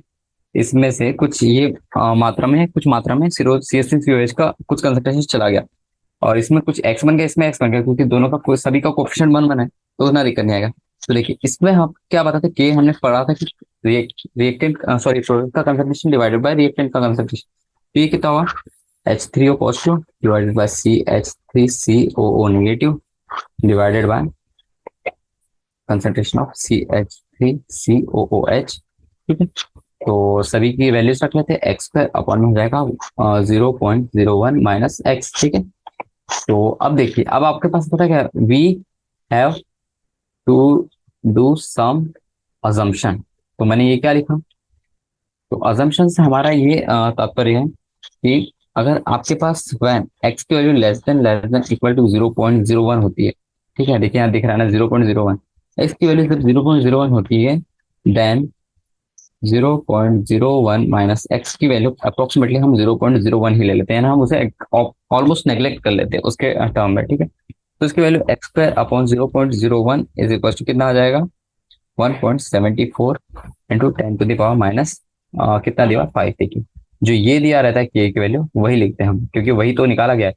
[SPEAKER 1] इसमें से कुछ ये मात्रा में है, कुछ मात्रा में CH3COH का कुछ कंसंट्रेशन चला गया और इसमें कुछ x बन गया, इसमें x बन गया, क्योंकि दोनों का सभी का कोफिशिएंट 1 1 है तो उतना दिक्कत नहीं आएगा। तो देखिए इसमें हम क्या बताते के हमने पढ़ा था कि रिएक्टेंट सॉरी प्रोडक्ट का कंसंट्रेशन डिवाइडेड बाय रिएक्टेंट का कंसंट्रेशन, तो ये कितना हुआ H3O positive divided by CH3COO negative divided by concentration of CH3COOH, ठीक है। तो सभी की वैल्यूज रख लेते हैं, x² अपॉन में हो जाएगा 0.01 - x, ठीक है। तो अब देखिए, अब आपके पास पता क्या, we have to do some assumption. तो मैंने ये क्या लिखा, तो अजम्पशन से हमारा ये तात्पर्य है कि अगर आपके पास वैन एक्स की value less than equal to 0.01 होती है, ठीक है, देखिए यहाँ दिख रहा है ना 0.01, एक्स की वैल्यू जब 0.01 होती है, देन 0.01 माइनस एक्स की वैल्यू अप्रोक्सीमेटली हम 0.01 ही ले लेते हैं ना, हम उसे ऑलमोस्ट नेग्लेक्ट कर लेते हैं उसके टर्म में, ठीक है। तो इसकी value x square upon 0.01 is equal to कितना आ जाएगा, 1.74 into 10 to the power minus कितना दिया 5, देखिए जो ये दिया रहता है के की वैल्यू वही लिखते हैं हम, क्योंकि वही तो निकाला गया है।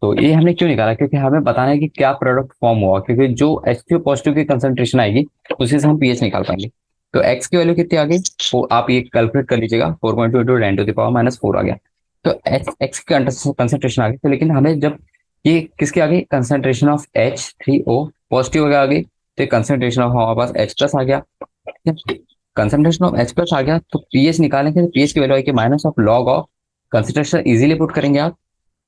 [SPEAKER 1] तो ये हमने क्यों निकाला, क्योंकि हमें बताना है कि क्या प्रोडक्ट फॉर्म हुआ, क्योंकि जो H2 पॉजिटिव की कंसंट्रेशन आएगी उसी से हम पीएच निकाल पाएंगे। तो एक्स की वैल्यू कितनी आ गई, वो आप ये कैलकुलेट कर लीजिएगा, 4.2 into 10 to the power minus 4 आ गया। तो एक्स की कंसंट्रेशन आ गई, तो लेकिन हमें जब ये किसकी आ गई, कंसंट्रेशन ऑफ H3O पॉजिटिव आ गई, तो कंसंट्रेशन ऑफ हमारे पास H प्लस आ गया, कंसंट्रेशन ऑफ H प्लस आ गया, तो पीएच निकालेंगे, तो पीएच की वैल्यू आएगी minus of log of concentration, easily put करेंगे आप,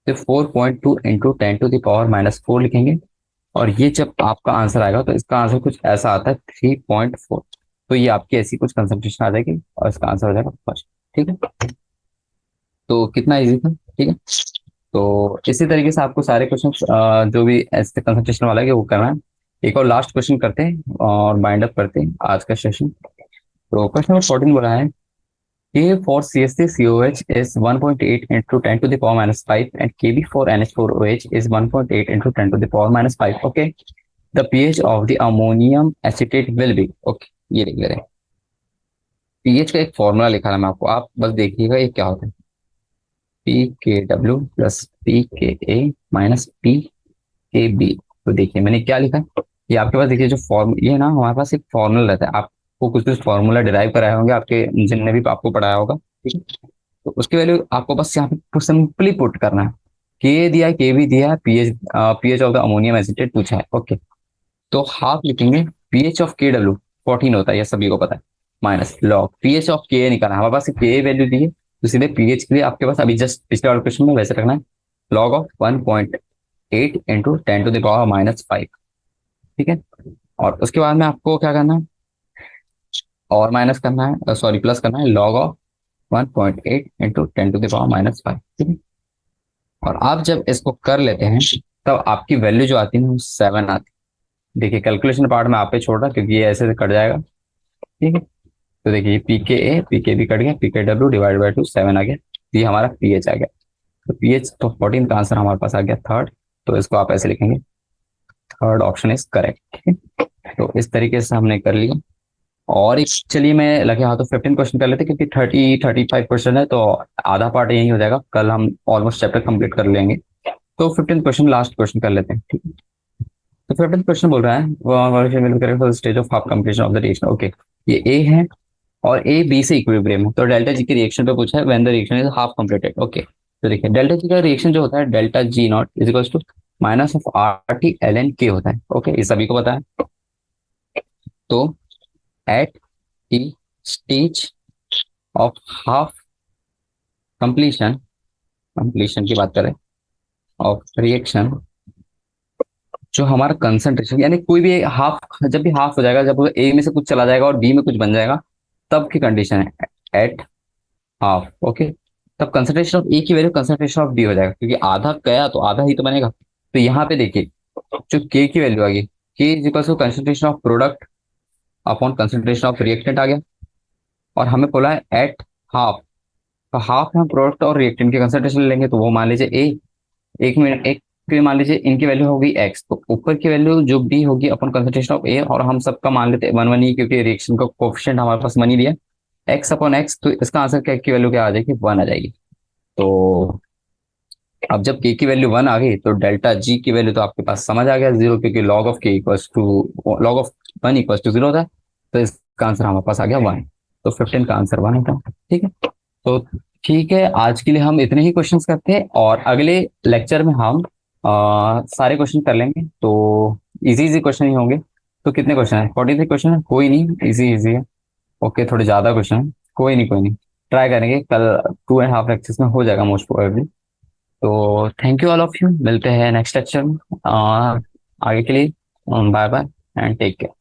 [SPEAKER 1] तो 4.2 into 10 to the power minus 4 लिखेंगे, और ये जब आपका आंसर आएगा तो इसका आंसर कुछ ऐसा आता है 3.4। तो ये आपकी ऐसी कुछ कंसंट्रेशन आ जाएगी और इसका आंसर हो जाएगा फर्स्ट, ठीक है। तो कितना इजी था, ठीक है। तो इसी तरीके से आपको सारे क्वेश्चन जो भी ऐसे कंसंट्रेशन वाला है वो करना है। एक और लास्ट क्वेश्चन करते हैं और बाइंड अप करते हैं आज का सेशन। तो क्वेश्चन नंबर 14 बोला है K for CH3COH is 1.8 into 10 to the power minus 5 and Kb for NH4OH is 1.8 into 10 to the power minus 5. Okay. The pH of the ammonium acetate will be. Okay. ये लिख ले रहे हैं। pH का एक formula लिखा है मैं आपको, आप बस देखिएगा ये क्या होता है, PKW plus PKA minus PKB। तो देखिए मैंने क्या लिखा है, ये आपके पास देखिए जो फॉर्म, ये ना हमारे पास एक फॉर्मूला रहता है, आपको कुछ कुछ फॉर्मूला डिराइव कराए होंगे आपके जिनने भी आपको पढ़ाया होगा, ठीक है। तो उसकी वैल्यू आपको बस यहाँ पे सिंपली पुट करना है, के दिया है, के भी दिया है, pH of the ammonium acetate पूछा है, ओके। तो हाफ लिखेंगे, पीएच ऑफ KW 14 होता है, ये सभी को पता है, माइनस लॉग पीएच ऑफ के निकालना है, हमारे पास के वैल्यू दी है, तो सीधे पीएच के लिए आपके पास अभी जस्ट पिछले वाले क्वेश्चन में वैसे रखना है, log of 1.8 into 10 to the power minus 5, ठीक है। और उसके बाद में आपको क्या करना है, और माइनस करना है, सॉरी प्लस करना है, log of 1.8 into 10 to the power minus 5, ठीक है। और आप जब इसको कर लेते हैं तब आपकी वैल्यू जो आती है वो 7 आती है। देखिए कैलकुलेशन पार्ट में आप पे छोड़ रहा क्योंकि ये ऐसे से कट जाएगा, ठीक है। तो देखिए पीके भी कट गया, PKW डिवाइड बाई 2 7 आ गया, तो ये हमारा पीएच आ गया। तो पीएच तो 14 का आंसर हमारे पास आ गया थर्ड, तो इसको आप ऐसे लिखेंगे, थर्ड ऑप्शन इज करेक्ट, ठीक है। तो इस तरीके से हमने कर लिया। और एक चलिए मैं लगे हाथों 15 क्वेश्चन कर लेते क्योंकि 35 क्वेश्चन है, तो आधा पार्ट यही हो जाएगा, कल हम ऑलमोस्ट चैप्टर कंप्लीट कर लेंगे। तो 15 क्वेश्चन लास्ट क्वेश्चन कर लेते हैं, ठीक है। तो 15 क्वेश्चन बोल रहा है stage of half completion of the reaction, okay. ये ए है और ए बी से इक्विलिब्रियम है, तो डेल्टा जी की रिएक्शन पे पूछा है when the reaction is half completed, okay. तो देखिए डेल्टा जी का रिएक्शन जो होता है delta G not is equal to minus of RT ln K होता है, ओके, ये सभी को पता है। तो at T stage of half completion, completion की बात करें ऑफ रिएक्शन, जो हमारा कंसंट्रेशन यानी कोई भी हाफ, जब भी हाफ हो जाएगा, जब ए में से कुछ चला जाएगा और बी में कुछ बन जाएगा, तब की कंडीशन है एट हाफ, ओके। तब कंसंट्रेशन ऑफ ए की वैल्यू कंसंट्रेशन ऑफ बी हो जाएगा, क्योंकि आधा गया तो आधा ही तो बनेगा। तो यहाँ पे देखिए जो के की वैल्यू आ गई, K is equal to concentration of product upon concentration of reactant आ गया, और हमें बोला है एट हाफ, तो हाफ में हम प्रोडक्ट और रिएक्टेंट की कंसंट्रेशन लेंगे, तो वो मान लीजिए ए, एक मिनट एक के मान लीजिए इनकी वैल्यू होगी एक्स, तो ऊपर की वैल्यू जो बी होगी अपन कंसंट्रेशन ऑफ ए, और हम सबका मान लेते हैं 1 1 ही, क्योंकि रिएक्शन का कोफिशिएंट हमारे पास 1 ही दिया, एक्स अपॉन एक्स, तो इसका आंसर क्या की वैल्यू क्या आ जाएगी, 1 आ जाएगी। तो अब जब के की वैल्यू 1 आ गई तो डेल्टा जी की वैल्यू तो आपके पास समझ आ गया 0, क्योंकि log of K equals to log of 1 equals to 0 होता है, तो इसका आंसर हमारे पास आ गया 1। तो 15 का आंसर 1 होता है, ठीक है। तो ठीक है, आज के लिए हम इतने ही क्वेश्चंस करते हैं, और अगले लेक्चर में हम सारे क्वेश्चन कर लेंगे, तो इजी इजी क्वेश्चन ही होंगे। तो कितने क्वेश्चन है, 43 क्वेश्चन है, कोई नहीं, इजी इजी है, ओके। थोड़े ज्यादा क्वेश्चन है, कोई नहीं कोई नहीं, ट्राई करेंगे कल 2.5 लेक्चर्स में हो जाएगा मोस्ट प्रोबेबली। तो thank you all of you, मिलते हैं नेक्स्ट लेक्चर में। आगे के लिए bye bye and take care.